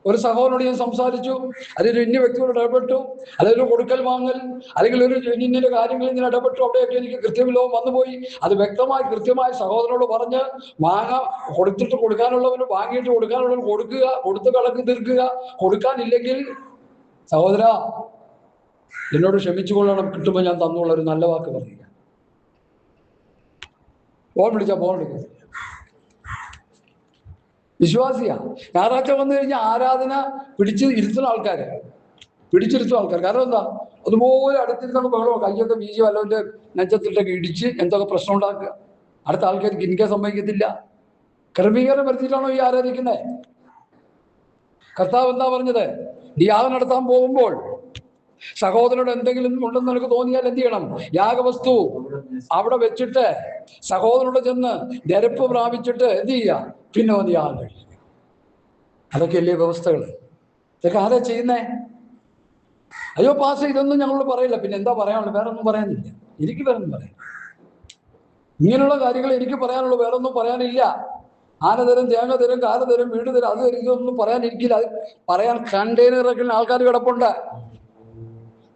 ഒരു സഹോദരനോട് ഞാൻ സംസാരിച്ചു, അതൊരു ഇന്ന വ്യക്തിയോട് ഇടപെട്ടു, അതൊരു കൊടുക്കൽ വാങ്ങൽ, അല്ലെങ്കിൽ ഒരു ഇന്ന കാര്യങ്ങളിൽ ഞാൻ ഇടപെട്ടു, അവിടെയൊക്കെ എനിക്ക് കൃത്യമില്ലോ വന്നുപോയി. അത് വ്യക്തമായി കൃത്യമായി സഹോദരനോട് പറഞ്ഞ് കൊടുത്തിട്ട് കൊടുക്കാനുള്ളവന് വാങ്ങിയിട്ട് കൊടുക്കാനുള്ളവന് കൊടുക്കുക, കൊടുത്ത് കണക്ക് തീർക്കുക. കൊടുക്കാനില്ലെങ്കിൽ സഹോദര എന്നോട് ക്ഷമിച്ചു കൊള്ളണം, കിട്ടുമ്പോൾ ഞാൻ തന്നുള്ള ഒരു നല്ല വാക്ക് പറയുക. ഫോൺ വിളിച്ചാൽ ഫോൺ എടുക്കുക. വിശ്വാസിയാ. ഞായറാഴ്ച വന്നു കഴിഞ്ഞാൽ ആരാധന പിടിച്ചിരുത്തുന്ന ആൾക്കാർ. കാരണം എന്താ? അതുപോലെ അടുത്തിരുന്ന ബഹളമോ കയ്യൊക്കെ വീശി വല്ലവൻ്റെ നെഞ്ചത്തിട്ടൊക്കെ ഇടിച്ച് എന്തൊക്കെ പ്രശ്നം ഉണ്ടാക്കുക. അടുത്ത ആൾക്കാർക്ക് ഇരിക്കാൻ സമ്മതിക്കത്തില്ല. ക്രമീകരണം വരുത്തിയിട്ടാണോ ഈ ആരാധിക്കുന്നത്? കർത്താവ് എന്താ പറഞ്ഞത്? നീ യാഗം നടത്താൻ പോകുമ്പോൾ സഹോദരനോട് എന്തെങ്കിലും ഉണ്ടെന്ന് നിനക്ക് തോന്നിയാൽ എന്ത് ചെയ്യണം? യാഗവസ്തു അവിടെ വെച്ചിട്ട് സഹോദരനോട് ചെന്ന് നിരപ്പ് പ്രാപിച്ചിട്ട് എന്ത് ചെയ്യുക? പിന്നെ വന്ന് യാഗം കഴിക്കുക. അതൊക്കെയല്ലേ വ്യവസ്ഥകൾ? ഇതൊക്കെ ആരാ ചെയ്യുന്നേ? അയ്യോ പാസ് ഇതൊന്നും ഞങ്ങളോട് പറയില്ല. പിന്നെ എന്താ പറയാനുള്ളത്? വേറെ ഒന്നും പറയാനില്ല. എനിക്ക് വേറെ ഒന്നും പറയാം. ഇങ്ങനെയുള്ള കാര്യങ്ങൾ എനിക്ക് പറയാനുള്ളൂ, വേറെ ഒന്നും പറയാനില്ല. ആന തരും, തേങ്ങ തരും, കാല തരും, വീട് തരും, അത് ഇതൊന്നും പറയാനിരിക്കില്ല. അത് പറയാൻ കണ്ടെയ്നറൊക്കെ ആൾക്കാർ കിടപ്പുണ്ട്.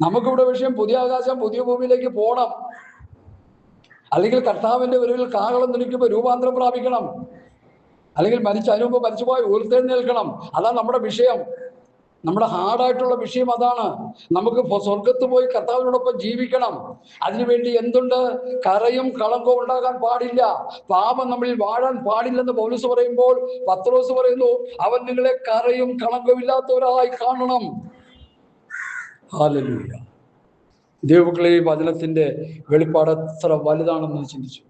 നമുക്കിവിടെ വിഷയം പുതിയ ആകാശം പുതിയ ഭൂമിയിലേക്ക് പോകണം. അല്ലെങ്കിൽ കർത്താവിന്റെ വരവിൽ കാഹളം ധനിക്കുമ്പോൾ രൂപാന്തരം പ്രാപിക്കണം. അല്ലെങ്കിൽ അതിനുമുമ്പ് മരിച്ചുപോയി ഉയർത്തെഴുന്നേൽക്കണം. അതാണ് നമ്മുടെ വിഷയം. നമ്മുടെ ഹാർഡായിട്ടുള്ള വിഷയം അതാണ്. നമുക്ക് സ്വർഗത്ത് പോയി കർത്താവിനോടൊപ്പം ജീവിക്കണം. അതിനുവേണ്ടി എന്തുണ്ട്? കറയും കളങ്കവും ഉണ്ടാകാൻ പാടില്ല. പാപം നമ്മളിൽ വാഴാൻ പാടില്ലെന്ന് പൗലോസ് പറയുമ്പോൾ പത്രോസ് പറയുന്നു, അവൻ നിങ്ങളെ കറയും കളങ്കവും ഇല്ലാത്തവരായി കാണണം. ഹല്ലേലൂയ. ദൈവമക്കളെ, ഈ വചനത്തിന്റെ വെളിപ്പാട് എത്ര വലുതാണെന്ന് ചിന്തിച്ചു.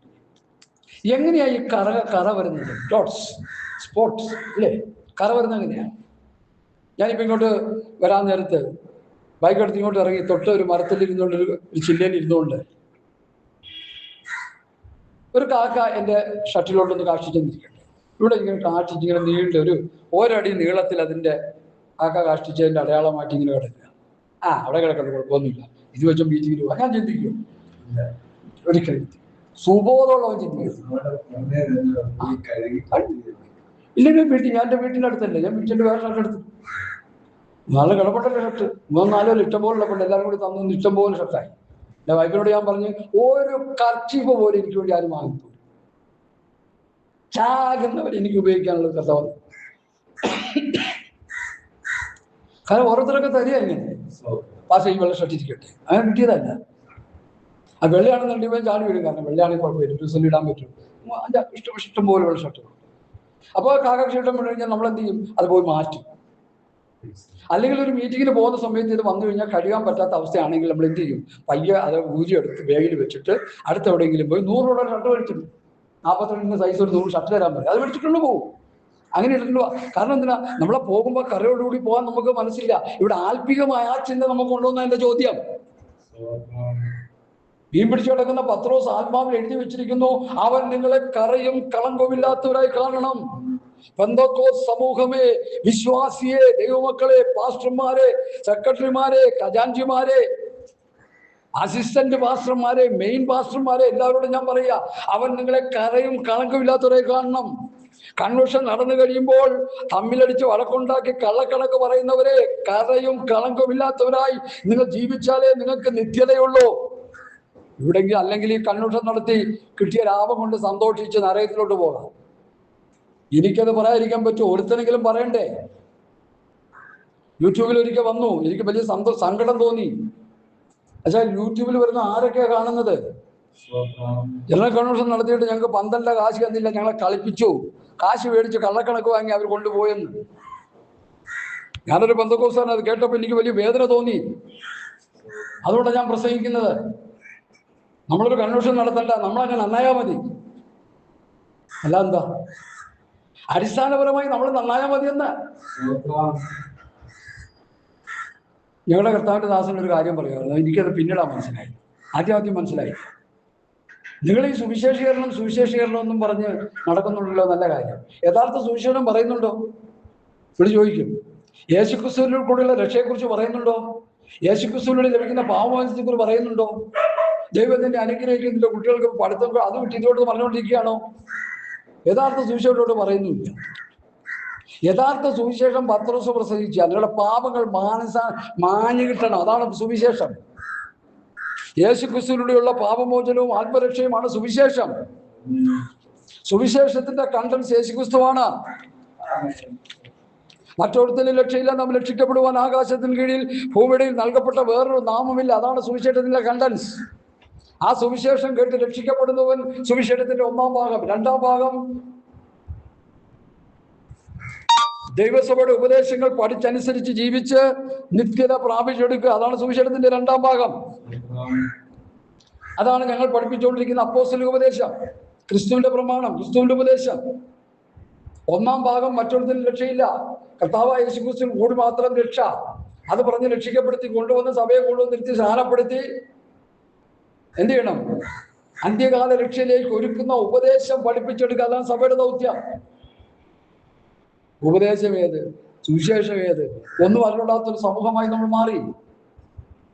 എങ്ങനെയാ ഈ കറ വരുന്നത്? സ്പോട്സ് അല്ലേ? കറ വരുന്നത് എങ്ങനെയാണ്? ഞാനിപ്പോൾ ഇങ്ങോട്ട് വരാൻ നേരത്ത് ബൈക്ക് എടുത്ത് ഇങ്ങോട്ട് ഇറങ്ങി തൊട്ട് ഒരു മരത്തിൽ ഒരു ചില്ലയിൽ ഇരുന്നുകൊണ്ട് ഒരു കാക്ക എൻ്റെ ഷട്ടിലോട്ടൊന്ന് കാഷ്ടിച്ചെന്നിരിക്കട്ടെ. ഇവിടെ ഇങ്ങനെ കാഷ്ടിച്ചിങ്ങനെ നീണ്ട ഒരടി നീളത്തിൽ അതിൻ്റെ കാക്ക കാഷ്ടിച്ചതിൻ്റെ അടയാളമായിട്ട് ഇങ്ങനെ കിടക്കുക. അവിടെ കിടക്കുന്നത് കുഴപ്പമൊന്നുമില്ല, ഇത് വെച്ചും ബീച്ചിൽ പോവാൻ ഞാൻ ചിന്തിക്കും. ഒരിക്കലും സുബോധമുള്ളവൻ ചിന്തിക്കും. ഇല്ലെങ്കിൽ വീട്ടിൽ ഞാൻ എൻ്റെ വീട്ടിൻ്റെ അടുത്തല്ലേ, ഞാൻ വീട്ടിൻ്റെ വേറെ ഷർട്ട് എടുത്തു. നല്ല കിടപ്പുണ്ടല്ലോ ഷർട്ട്, 3-4 ഇഷ്ടം പോലെ കിടപ്പുണ്ട്. എല്ലാവരും കൂടി തന്നു ഇഷ്ടം പോലെ ഷർട്ടായി. എൻ്റെ വൈഫിനോട് ഞാൻ പറഞ്ഞു, ഒരു കർച്ചീഫ് പോലും എനിക്ക് വേണ്ടി ആരും വാങ്ങിപ്പോ ചാകുന്നവർ എനിക്ക് ഉപയോഗിക്കാനുള്ള കർത്താവ്. കാരണം ഓരോരുത്തരൊക്കെ തരിക ഇങ്ങനെ പാസ് ഈ വെള്ള ഷർട്ട് ഇരിക്കട്ടെ, അങ്ങനെ കിട്ടിയതല്ല. ആ വെള്ളയാണെന്നുണ്ടെങ്കിൽ ചാടി വരും, കാരണം വെള്ളയാണെങ്കിൽ കുഴപ്പമില്ല, ഒരു ദിവസം ഇടാൻ പറ്റും. ഇഷ്ടം പോലെ വെള്ള ഷർട്ടുകൾ. അപ്പോൾ കാക്കക്ഷി ഇഷ്ടം വീണ് കഴിഞ്ഞാൽ നമ്മൾ എന്ത് ചെയ്യും? അത് പോയി മാറ്റും. അല്ലെങ്കിൽ ഒരു മീറ്റിങ്ങിന് പോകുന്ന സമയത്ത് ഇത് വന്നു കഴിഞ്ഞാൽ കഴുകാൻ പറ്റാത്ത അവസ്ഥയാണെങ്കിൽ നമ്മൾ എന്ത് ചെയ്യും? പയ്യെ അത് ഊരിയെടുത്ത് ബാഗിൽ വെച്ചിട്ട് അടുത്ത് എവിടെയെങ്കിലും പോയി 100 രൂപ ഷർട്ട് മേടിച്ചിട്ട് 42 സൈസ് ഒരു 100 ഷർട്ട് തരാൻ പറയും, അത് മേടിച്ചിട്ടുള്ളൂ പോകും. അങ്ങനെ ഇട്ടിട്ടുള്ളൂ. കാരണം എന്തിനാ? നമ്മളെ പോകുമ്പോൾ കരയോടുകൂടി പോകാൻ നമുക്ക് മനസ്സില്ല. ഇവിടെ ആത്മീകമായ ആ ചിന്ത നമുക്ക് കൊണ്ടുവന്ന എന്റെ ചോദ്യം. മീൻ പിടിച്ചു കിടക്കുന്ന പത്രോസ് ആത്മാവിൽ എഴുതി വെച്ചിരിക്കുന്നു, അവൻ നിങ്ങളെ കറയും കളങ്കവുമില്ലാത്തവരായി കാണണം. പെന്തക്കോസ്ത് സമൂഹമേ, വിശ്വാസിയെ, ദൈവമക്കളെ, പാസ്റ്റർമാരെ, സെക്രട്ടറിമാരെ, ഖജാൻജിമാരെ, അസിസ്റ്റന്റ് പാസ്റ്റർമാരെ, മെയിൻ പാസ്റ്റർമാരെ, എല്ലാവരോടും ഞാൻ പറയാ, അവൻ നിങ്ങളെ കറയും കളങ്കമില്ലാത്തവരെ കാണണം. കൺവെൻഷൻ നടന്നു കഴിയുമ്പോൾ തമ്മിലടിച്ച് വഴക്കുണ്ടാക്കി കള്ളക്കണക്ക് പറയുന്നവരെ, കറയും കളങ്കമില്ലാത്തവരായി നിങ്ങൾ ജീവിച്ചാലേ നിങ്ങൾക്ക് നിത്യതയുള്ളൂ. ഇവിടെങ്കിൽ അല്ലെങ്കിൽ ഈ കൺവെൻഷൻ നടത്തി കിട്ടിയ ലാഭം കൊണ്ട് സന്തോഷിച്ച് നരകത്തിലോട്ട് പോകാം. എനിക്കത് പറയാതിരിക്കാൻ പറ്റുമോ? ഒരുത്തനെങ്കിലും പറയണ്ടേ? യൂട്യൂബിൽ ഒരിക്കൽ വന്നു, എനിക്ക് വലിയ സങ്കടം തോന്നി. പക്ഷേ യൂട്യൂബിൽ വരുന്ന ആരൊക്കെയാ കാണുന്നത്? ജനറൽ കൺവെൻഷൻ നടത്തിയിട്ട് ഞങ്ങൾക്ക് 12 കാശ് തന്നില്ല, ഞങ്ങളെ കളിപ്പിച്ചു, കാശ് മേടിച്ച് കള്ളക്കണക്ക് വാങ്ങി അവർ കൊണ്ടുപോയെന്ന്. ഞാനൊരു പെന്തക്കോസ്തുകാരൻ, അത് കേട്ടപ്പോൾ എനിക്ക് വലിയ വേദന തോന്നി. അതുകൊണ്ടാണ് ഞാൻ പ്രസംഗിക്കുന്നത്. നമ്മളൊരു കൺവെൻഷൻ നടത്തണ്ട, നമ്മളങ്ങനെ നന്നായാൽ മതി. അല്ല എന്താ? അടിസ്ഥാനപരമായി നമ്മൾ നന്നായാൽ മതി എന്ന്. ഞങ്ങളുടെ കർത്താവിന്റെ ദാസൻ ഒരു കാര്യം പറയുമായിരുന്നു, എനിക്കത് പിന്നീടാ മനസ്സിലായി. ആദ്യം മനസ്സിലായി. നിങ്ങൾ ഈ സുവിശേഷീകരണം എന്നും പറഞ്ഞ് നടക്കുന്നുണ്ടല്ലോ, നല്ല കാര്യം. യഥാർത്ഥ സുവിശേഷം പറയുന്നുണ്ടോ? ഇവിടെ ചോദിക്കും. യേശുക്രിസ്തുവിൽ കൂടെയുള്ള രക്ഷയെക്കുറിച്ച് പറയുന്നുണ്ടോ? യേശുക്രിസ്തുവിലൂടെ ലഭിക്കുന്ന പാപമോചനത്തെക്കുറിച്ച് പറയുന്നുണ്ടോ? ദൈവത്തിന്റെ അനുഗ്രഹിക്കുന്നതിന്റെ കുട്ടികൾക്ക് പഠിത്തം അത് വിട്ട് ഇതോട്ട് പറഞ്ഞുകൊണ്ടിരിക്കുകയാണോ? യഥാർത്ഥ സുവിശേഷത്തോട് പറയുന്നില്ല. യഥാർത്ഥ സുവിശേഷം പത്രോസ് പ്രസംഗിച്ചു, നിങ്ങളുടെ പാപങ്ങൾ മാഞ്ഞു കിട്ടണം, അതാണ് സുവിശേഷം. യേശുക്രിസ്തുവിലൂടെയുള്ള പാപമോചനവും ആത്മരക്ഷയുമാണ് സുവിശേഷം. സുവിശേഷത്തിന്റെ കണ്ടൻസ് യേശുക്രിസ്തുവാണ്. മറ്റൊരുത്തരും രക്ഷയില്ല, നാം രക്ഷിക്കപ്പെടുവാൻ ആകാശത്തിന് കീഴിൽ ഭൂമിയിൽ നൽകപ്പെട്ട വേറൊരു നാമമില്ല, അതാണ് സുവിശേഷത്തിന്റെ കണ്ടൻസ്. ആ സുവിശേഷം കേട്ട് രക്ഷിക്കപ്പെടുന്നവൻ സുവിശേഷത്തിന്റെ 1-ാം ഭാഗം. 2-ാം ഭാഗം ദൈവസഭയുടെ ഉപദേശങ്ങൾ പഠിച്ചനുസരിച്ച് ജീവിച്ച് നിത്യത പ്രാപിച്ചെടുക്കുക, അതാണ് സുവിശേഷത്തിന്റെ 2-ാം ഭാഗം. അതാണ് ഞങ്ങൾ പഠിപ്പിച്ചുകൊണ്ടിരിക്കുന്ന അപ്പോസ്തലിക ഉപദേശം, ക്രിസ്തുവിന്റെ പ്രമാണം, ക്രിസ്തുവിന്റെ ഉപദേശം. 1-ാം ഭാഗം മറ്റൊരുത്തരും രക്ഷയില്ല, കർത്താവായ യേശുക്രിസ്തുവിൽ കൂടി മാത്രം രക്ഷ. അത് പറഞ്ഞ് രക്ഷിക്കപ്പെടുത്തി കൊണ്ടുവന്ന് സഭയെ കൊണ്ടുവന്നിരുത്തി സ്നാനപ്പെടുത്തി എന്ത് ചെയ്യണം? അന്ത്യകാല രക്ഷയിലേക്ക് ഒരുക്കുന്ന ഉപദേശം പഠിപ്പിച്ചെടുക്കുക, അതാണ് സഭയുടെ ദൗത്യം. ഉപദേശം ഏത്? സുവിശേഷം ഏത്? ഒന്നും അറിഞ്ഞൂടാത്തൊരു സമൂഹമായി നമ്മൾ മാറി.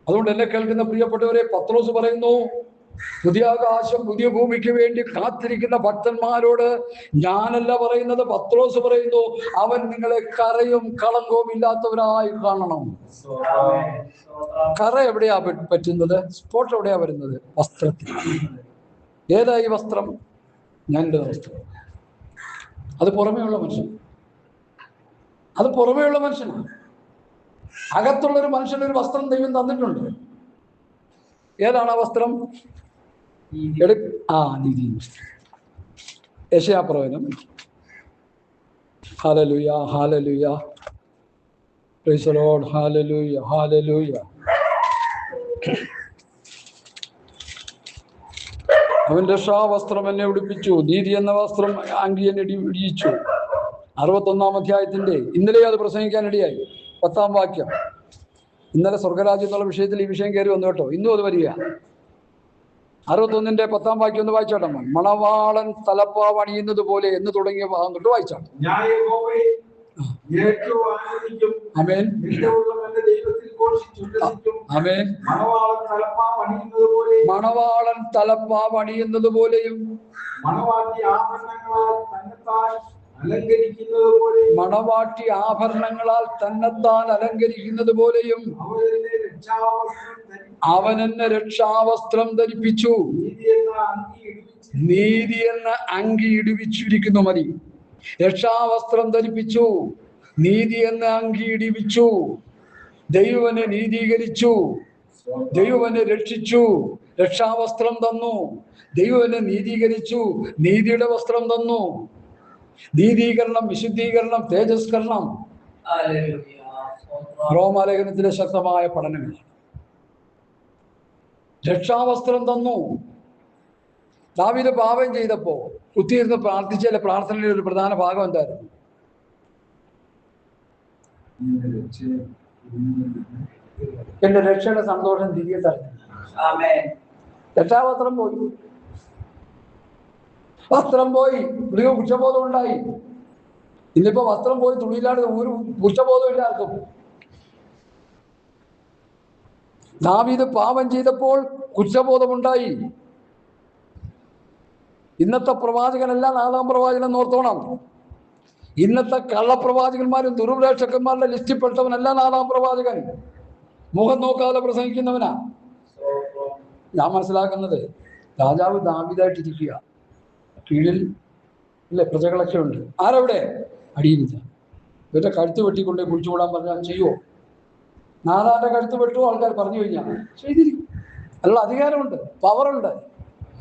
അതുകൊണ്ട് എന്നെ കേൾക്കുന്ന പ്രിയപ്പെട്ടവരെ, പത്രോസ് പറയുന്നു, പുതിയ ആകാശം പുതിയ ഭൂമിക്ക് വേണ്ടി കാത്തിരിക്കുന്ന ഭക്തന്മാരോട് ഞാനല്ല പറയുന്നത്, പത്രോസ് പറയുന്നു, അവൻ നിങ്ങളെ കറയും കളങ്കവും ഇല്ലാത്തവരായി കാണണം. കറ എവിടെയാ പറ്റുന്നത്? സ്പോട്ട് എവിടെയാ വരുന്നത്? വസ്ത്രത്തിൽ. ഏതാ ഈ വസ്ത്രം? ഞാൻ വസ്ത്രം. അത് പുറമേയുള്ള മനുഷ്യൻ, അത് പുറമേയുള്ള മനുഷ്യനാണ്. അകത്തുള്ളൊരു മനുഷ്യനൊരു വസ്ത്രം ദൈവം തന്നിട്ടുണ്ട്. ഏതാണ് ആ വസ്ത്രം? നീതി. യെശയ്യാപ്രവചനം. ഹല്ലേലൂയ, ഹല്ലേലൂയ, പ്രൈസ് ദി ലോർഡ്, ഹല്ലേലൂയ, ഹല്ലേലൂയ. അവൻ രക്ഷാവസ്ത്രം എന്നെ ഉടുപ്പിച്ചു, നീതി എന്ന വസ്ത്രം അങ്കി എന്നെ ഇടിയിച്ചു. 61-ാം അധ്യായത്തിന്റെ ഇന്നലെ അത് പ്രസംഗിക്കാനിടയായി. 10-ാം വാക്യം. ഇന്നലെ സ്വർഗരാജ്യം എന്നുള്ള വിഷയത്തിൽ ഈ വിഷയം കയറി വന്നു കേട്ടോ. ഇന്നും അത് വരിക. 61-ന്റെ 10-ാം വാക്യം ഒന്ന് വായിച്ചാട്ടോ. മണവാളൻ തലപ്പാവ് അണിയുന്നത് പോലെ എന്ന് തുടങ്ങിയ ഭാഗം തൊട്ട് വായിച്ചാട്ടോ. ആമേൻ, ആമേൻ. മണവാളൻ തലപ്പാവ് അണിയുന്നത് പോലെയും മണവാട്ടി ആഭരണങ്ങളാൽ തന്നെത്താൻ അലങ്കരിക്കുന്നത് പോലെയും അവൻ എന്നെ രക്ഷാവസ്ത്രം ധരിപ്പിച്ചു. നീതി എന്ന അങ്കി ഇടിവിച്ചിരിക്കുന്നു. മതി. രക്ഷാവസ്ത്രം ധരിപ്പിച്ചു, നീതി എന്ന അങ്കി ഇടിവിച്ചു. ദൈവനെ നീതീകരിച്ചു, ദൈവനെ രക്ഷിച്ചു, രക്ഷാവസ്ത്രം തന്നു. ദൈവനെ നീതീകരിച്ചു, നീതിയുടെ വസ്ത്രം തന്നു. നീതീകരണം, വിശുദ്ധീകരണം, തേജസ്കരണം റോമാലേഖനത്തിലെ ശക്തമായ പഠനങ്ങളാണ്. രക്ഷാവസ്ത്രം തന്നു. ദാവീദ് പാപം ചെയ്തപ്പോ കുത്തിയിരുന്ന് പ്രാർത്ഥിച്ച പ്രാർത്ഥനയിലെ ഒരു പ്രധാന ഭാഗം എന്തായിരുന്നു? എന്റെ രക്ഷയുടെ സന്തോഷം തിരികെ തരണം. രക്ഷാവസ്ത്രം പോയി, വസ്ത്രം പോയി, കുറ്റബോധം ഉണ്ടായി. ഇന്നിപ്പോ വസ്ത്രം പോയി, തുണിയില്ലാതെ ഒരു കുറ്റബോധം ഇല്ല ആർക്കും. ദാവീദ് പാപം ചെയ്തപ്പോൾ കുറ്റബോധമുണ്ടായി. ഇന്നത്തെ പ്രവാചകനല്ല 4-ാം പ്രവാചകൻ ഓർത്തോണം. ഇന്നത്തെ കള്ളപ്രവാചകന്മാരും ദുർപ്രേക്ഷകന്മാരുടെ ലിസ്റ്റിൽപ്പെട്ടവനല്ല 4-ാം പ്രവാചകൻ. മുഖം നോക്കാതെ പ്രസംഗിക്കുന്നവനാ. ഞാൻ മനസ്സിലാക്കുന്നത് രാജാവ് ദാവീദായിട്ടിരിക്കുക, കീഴിൽ അല്ലെ പ്രജകളൊക്കെ ഉണ്ട്. ആരവിടെ? അടിയിലില്ല. ഇവരുടെ കഴുത്ത് വെട്ടിക്കൊണ്ട് കുഴിച്ചുകൂടാൻ പറഞ്ഞാൽ ചെയ്യുമോ? നാദാന്റെ കഴുത്ത് വെട്ടുമോ? ആൾക്കാർ പറഞ്ഞു കഴിഞ്ഞാൽ ചെയ്തിരിക്കും. അതിനുള്ള അധികാരമുണ്ട്, പവറുണ്ട്.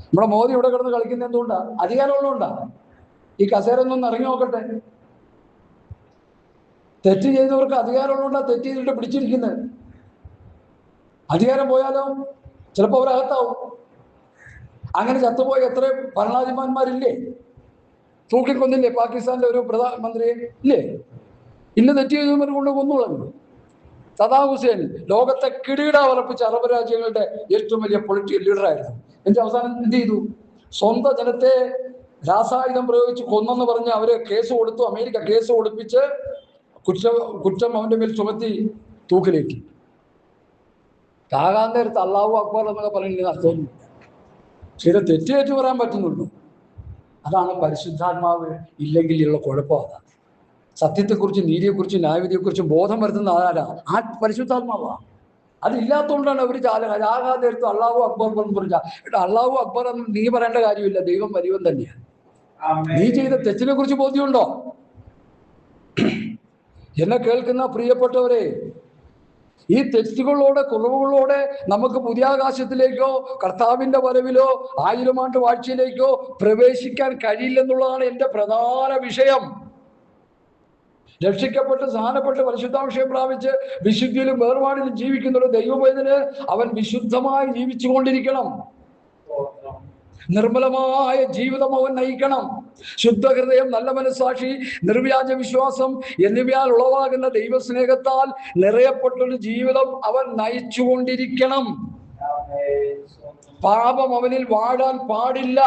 നമ്മുടെ മോദി ഇവിടെ കിടന്ന് കളിക്കുന്ന എന്തുകൊണ്ടാ? അധികാരമുള്ളതുകൊണ്ടാ. ഈ കസേരൊന്നും ഇറങ്ങി നോക്കട്ടെ. തെറ്റ് ചെയ്തവർക്ക് അധികാരമുള്ളതുകൊണ്ടാ തെറ്റ് ചെയ്തിട്ട് പിടിച്ചിരിക്കുന്നത്. അധികാരം പോയാലോ ചിലപ്പോൾ അവരകത്താവും. അങ്ങനെ ചത്തുപോയ എത്ര ഭരണാധിപന്മാരില്ലേ? തൂക്കിക്കൊന്നില്ലേ പാകിസ്ഥാനിലെ ഒരു പ്രധാനമന്ത്രിയെ? ഇല്ലേ? ഇന്ന് തെറ്റ് ചെയ്തവർ കൊണ്ട് കൊന്നുകളഞ്ഞു. സദാം ഹുസൈൻ ലോകത്തെ കിരീടാവറപ്പിച്ച അറബ് രാജ്യങ്ങളുടെ ഏറ്റവും വലിയ പൊളിറ്റിക്കൽ ലീഡറായിരുന്നു. എന്നിട്ട് അവസാനം എന്ത് ചെയ്തു? സ്വന്തം ജനത്തെ രാസായുധം പ്രയോഗിച്ച് കൊന്നെന്ന് പറഞ്ഞ് അവര് കേസ് കൊടുത്തു. അമേരിക്ക കേസ് കൊടുപ്പിച്ച് കുറ്റം അവന്റെ മേൽ ചുമത്തി തൂക്കിലേറ്റി. താകാൻ നേരത്ത് അല്ലാഹു അക്ബർ എന്നൊക്കെ പറയുന്നത് അർത്ഥമൊന്നും ചില തെറ്റേറ്റു പറയാൻ പറ്റുന്നുള്ളൂ. അതാണ് പരിശുദ്ധാത്മാവ് ഇല്ലെങ്കിലുള്ള കുഴപ്പം. അതാണ് സത്യത്തെക്കുറിച്ചും നീതിയെക്കുറിച്ചും ന്യായവിധിയെക്കുറിച്ചും ബോധം വരുത്തുന്ന ആരാ? ആ പരിശുദ്ധാത്മാവാ. അതില്ലാത്തതുകൊണ്ടാണ് അവർ ആകാൻ നേരത്ത് അല്ലാഹു അക്ബർ എന്ന് പറഞ്ഞാൽ. അല്ലാഹു അക്ബർ എന്ന് നീ പറയേണ്ട കാര്യമില്ല, ദൈവം വലിയവൻ തന്നെയാണ്. നീ ചെയ്ത തെറ്റിനെ കുറിച്ച് ബോധ്യമുണ്ടോ? എന്നെ കേൾക്കുന്ന പ്രിയപ്പെട്ടവരെ, ഈ തെറ്റുകളോടെ കുറവുകളോടെ നമുക്ക് പുതിയാകാശത്തിലേക്കോ കർത്താവിന്റെ വരവിലോ 1000 ആണ്ട് വാഴ്ചയിലേക്കോ പ്രവേശിക്കാൻ കഴിയില്ലെന്നുള്ളതാണ് എൻ്റെ പ്രധാന വിഷയം. രക്ഷിക്കപ്പെട്ട് സ്ഥാനപ്പെട്ട് പരിശുദ്ധാംശയം പ്രാപിച്ച് വിശുദ്ധിയിലും വേർപാടിലും ജീവിക്കുന്ന ഒരു ദൈവവേദന അവൻ വിശുദ്ധമായി ജീവിച്ചുകൊണ്ടിരിക്കണം. നിർമ്മലമായ ജീവിതം അവൻ നയിക്കണം. ശുദ്ധഹൃദയം, നല്ല മനസ്സാക്ഷി, നിർവ്യാജ വിശ്വാസം എന്നിവയാൽ ഉളവാകുന്ന ദൈവസ്നേഹത്താൽ നിറയപ്പെട്ടൊരു ജീവിതം അവൻ നയിച്ചുകൊണ്ടിരിക്കണം. പാപം അവനിൽ വാഴാൻ പാടില്ല.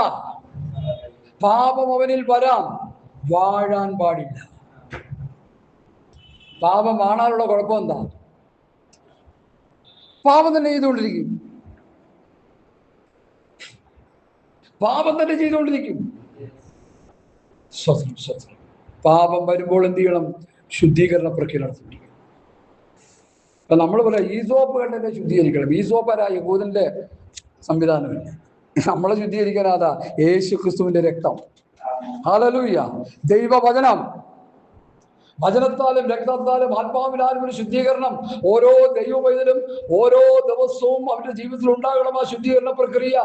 പാപം അവനിൽ വരാം, വാഴാൻ പാടില്ല. പാപം വാണാനുള്ള കുഴപ്പം എന്താ? പാപം തന്നെ ചെയ്തുകൊണ്ടിരിക്കും. പാപം തന്നെ ചെയ്തുകൊണ്ടിരിക്കും. സ്വതന്ത്രം. പാപം വരുമ്പോൾ എന്ത് ചെയ്യണം? ശുദ്ധീകരണ പ്രക്രിയ നടത്തിപ്പിടിക്കണം. അപ്പൊ നമ്മൾ പറയാം ഈസോപ്പ് കണ്ടെ ശുദ്ധീകരിക്കണം. ഈസോപ്പ് ആരാ? യഹൂദന്റെ സംവിധാനമല്ല. നമ്മളെ ശുദ്ധീകരിക്കാൻ അതാ യേശു ക്രിസ്തുവിന്റെ രക്തം. ഹല്ലേലൂയ. ദൈവവചനം, വചനത്താലും രക്തത്താലും ആത്മാവിനാലും ഒരു ശുദ്ധീകരണം ഓരോ ദൈവവൈതലും ഓരോ ദിവസവും അവരുടെ ജീവിതത്തിൽ ഉണ്ടാകണം. ആ ശുദ്ധീകരണ പ്രക്രിയ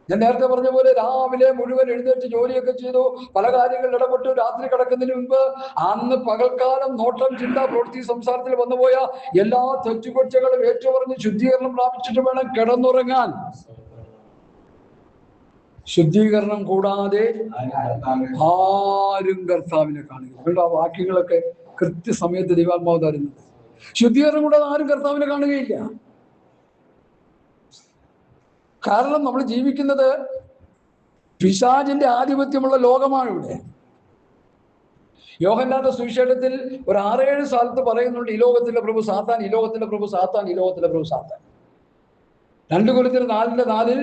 ഞാൻ നേരത്തെ പറഞ്ഞ പോലെ രാവിലെ മുഴുവൻ എഴുന്നേറ്റ് ജോലിയൊക്കെ ചെയ്തു, പല കാര്യങ്ങളിൽ ഇടപെട്ടു, രാത്രി കിടക്കുന്നതിന് മുമ്പ് അന്ന് പകൽക്കാലം നോട്ടം, ചിന്ത, പ്രവൃത്തി, സംസാരത്തിൽ വന്നുപോയ എല്ലാ തെറ്റുകൊച്ചകളും ഏറ്റുപറഞ്ഞ് ശുദ്ധീകരണം പ്രാപിച്ചിട്ട് വേണം കിടന്നുറങ്ങാൻ. ശുദ്ധീകരണം കൂടാതെ ആരും കർത്താവിനെ കാണുക. ആ വാക്യങ്ങളൊക്കെ കൃത്യസമയത്ത് ദൈവാത്മാവ് തരുന്നത്. ശുദ്ധീകരണം കൂടാതെ ആരും കർത്താവിനെ കാണുകയില്ല. കാരണം നമ്മൾ ജീവിക്കുന്നത് പിശാചിന്റെ ആധിപത്യമുള്ള ലോകമാണ് ഇവിടെ. യോഹന്നാന്റെ സുവിശേഷത്തിൽ ഒരു 6-7 സ്ഥലത്ത് പറയുന്നുണ്ട്, ഈ ലോകത്തിലെ പ്രഭു സാത്താൻ, ഈ ലോകത്തിലെ പ്രഭു സാത്താൻ, ഈ ലോകത്തിലെ പ്രഭു സാത്താൻ. 2 കൊരിന്ത്യർ 4:4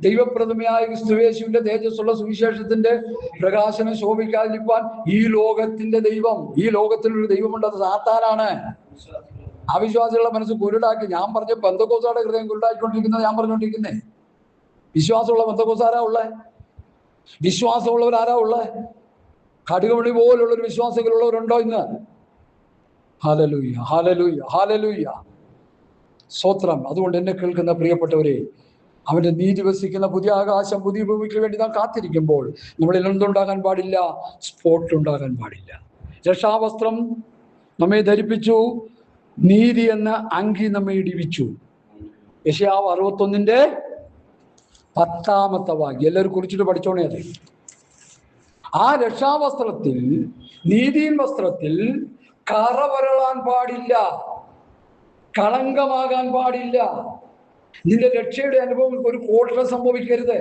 ദൈവപ്രതിമയായ ക്രിസ്തുയേശുവിന്റെ തേജസ്സുള്ള സുവിശേഷത്തിന്റെ പ്രകാശനം ശോഭിക്കാതിരിക്കാൻ ഈ ലോകത്തിന്റെ ദൈവം, ഈ ലോകത്തിലൊരു ദൈവമുണ്ട്, അത് സാത്താനാണ്. അവിശ്വാസികളുടെ മനസ്സ് കുരുടാക്കി. ഞാൻ പറഞ്ഞ പെന്തക്കോസ്താരുടെ ഹൃദയം കുരുടാക്കിക്കൊണ്ടിരിക്കുന്നത് ഞാൻ പറഞ്ഞുകൊണ്ടിരിക്കുന്നേ. വിശ്വാസമുള്ള പെന്തക്കോസ്താരാ ഉള്ളേ? വിശ്വാസമുള്ളവരാരാ ഉള്ളേ? കടുകുമണി പോലുള്ളൊരു വിശ്വാസികളുള്ളവരുണ്ടോ ഇന്ന്? ഹല്ലേലൂയ, ഹല്ലേലൂയ, ഹല്ലേലൂയ, സ്തോത്രം. അതുകൊണ്ട് എന്നെ കേൾക്കുന്ന പ്രിയപ്പെട്ടവരെ, അവന്റെ നീതി വസിക്കുന്ന പുതിയ ആകാശം പുതിയ ഭൂമിക്ക് വേണ്ടി നാം കാത്തിരിക്കുമ്പോൾ നമ്മളിൽ എന്തുണ്ടാകാൻ പാടില്ല? സ്പോട്ട് ഉണ്ടാകാൻ പാടില്ല. രക്ഷാവസ്ത്രം നമ്മെ ധരിപ്പിച്ചു, നീതി എന്ന അങ്കി നമ്മെ ഇടിവിച്ചു. യെശയ്യാവ് 61:10 വാക്യം എല്ലാവരും കുറിച്ചിട്ട് പഠിച്ചോണേ. അത് ആ രക്ഷാവസ്ത്രത്തിൽ, നീതിயின் വസ്ത്രത്തിൽ കറ വരളാൻ പാടില്ല, കളങ്കമാകാൻ പാടില്ല. നിന്റെ രക്ഷയുടെ അനുഭവം ഒരു കോട്ടം സംഭവിക്കരുത്.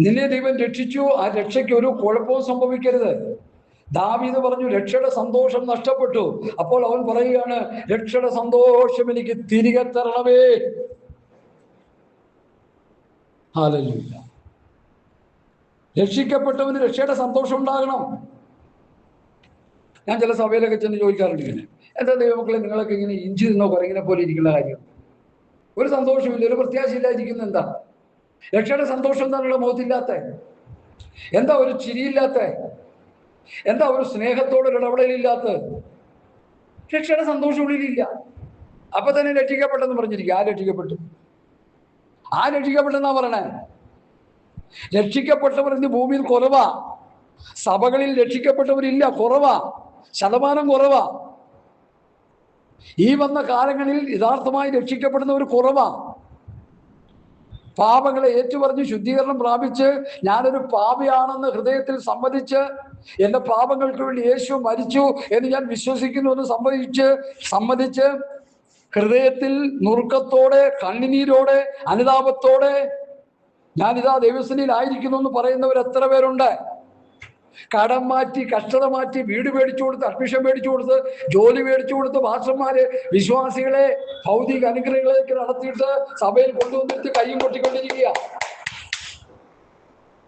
നിന്നെ ദൈവം രക്ഷിച്ചു, ആ രക്ഷയ്ക്ക് ഒരു കുഴപ്പവും സംഭവിക്കരുത്. ദാവീദ് പറഞ്ഞു, രക്ഷയുടെ സന്തോഷം നഷ്ടപ്പെട്ടു. അപ്പോൾ അവൻ പറയുകയാണ്, രക്ഷയുടെ സന്തോഷം എനിക്ക് തിരികെ തരണമേ. ഹല്ലേലൂയ. രക്ഷിക്കപ്പെട്ടവന് രക്ഷയുടെ സന്തോഷം ഉണ്ടാകണം. ഞാൻ ചില സഭയിലൊക്കെ ചെന്ന് ചോദിക്കാറുണ്ട്, ഇങ്ങനെ എന്താ ദൈവമക്കളെ നിങ്ങളൊക്കെ ഇങ്ങനെ ഇഞ്ചി നിന്നോ കുരങ്ങിനെ പോലെ ഇരിക്കുന്ന കാര്യം? ഒരു സന്തോഷമില്ല, ഒരു പ്രത്യാശയില്ലാതിരിക്കുന്ന എന്താ? രക്ഷയുടെ സന്തോഷം എന്താണുള്ള മുഖത്തില്ലാത്ത? എന്താ ഒരു ചിരിയില്ലാത്ത? എന്താ ഒരു സ്നേഹത്തോടൊരു ഇടപെടലില്ലാത്ത? രക്ഷയുടെ സന്തോഷം ഉള്ളിലില്ല. അപ്പൊ തന്നെ രക്ഷിക്കപ്പെട്ടെന്ന് പറഞ്ഞിരിക്കുക. ആ രക്ഷിക്കപ്പെട്ടു, ആ രക്ഷിക്കപ്പെട്ടെന്നാ പറയണേ. രക്ഷിക്കപ്പെട്ടവർ ഇന്ന് ഭൂമിയിൽ കുറവാ. സഭകളിൽ രക്ഷിക്കപ്പെട്ടവരില്ല, കുറവാ, ശതമാനം കുറവാ. ഈ വന്ന കാലങ്ങളിൽ യഥാർത്ഥമായി രക്ഷിക്കപ്പെടുന്നവർ കുറവാ. പാപങ്ങളെ ഏറ്റുപറഞ്ഞ് ശുദ്ധീകരണം പ്രാപിച്ച് ഞാനൊരു പാപിയാണെന്ന് ഹൃദയത്തിൽ സമ്മതിച്ച് എന്റെ പാപങ്ങൾക്ക് വേണ്ടി യേശു മരിച്ചു എന്ന് ഞാൻ വിശ്വസിക്കുന്നു എന്ന് സമ്മതിച്ച് ഹൃദയത്തിൽ നുറുക്കത്തോടെ, കണ്ണുനീരോടെ, അനുതാപത്തോടെ ഞാനിതാ ദൈവസന്നിധിയിലായിരിക്കുന്നു എന്ന് പറയുന്നവർ എത്ര പേരുണ്ട്? കടം മാറ്റി, കഷ്ടത മാറ്റി, വീട് മേടിച്ചു കൊടുത്ത്, അഡ്മിഷൻ മേടിച്ചു കൊടുത്ത്, ജോലി മേടിച്ചു കൊടുത്ത്, മാസ്റ്റർമാര് വിശ്വാസികളെ ഭൗതിക അനുഗ്രഹങ്ങളിലേക്ക് നടത്തിയിട്ട് സഭയിൽ കൊണ്ടുവന്നിട്ട് കയ്യും കൊട്ടിക്കൊണ്ടിരിക്കുക.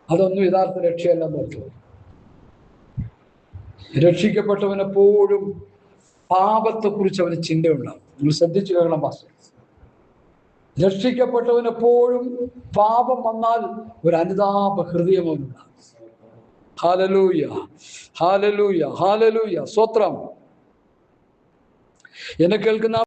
അതൊന്നും യഥാർത്ഥ രക്ഷയല്ലെന്ന് വെച്ചു. രക്ഷിക്കപ്പെട്ടവനെപ്പോഴും പാപത്തെക്കുറിച്ച് അവന് ചിന്തയുണ്ടാവും. നിങ്ങൾ ശ്രദ്ധിച്ചു കേൾക്കണം പാസ്റ്റർ. രക്ഷിക്കപ്പെട്ടവനെപ്പോഴും പാപം വന്നാൽ ഒരു അനുതാപ ഹൃദയം അവനുണ്ടാകും. ഹല്ലേലൂയ, ഹല്ലേലൂയ, ഹല്ലേലൂയ, സ്തോത്രം. എന്നെ കേൾക്കുന്ന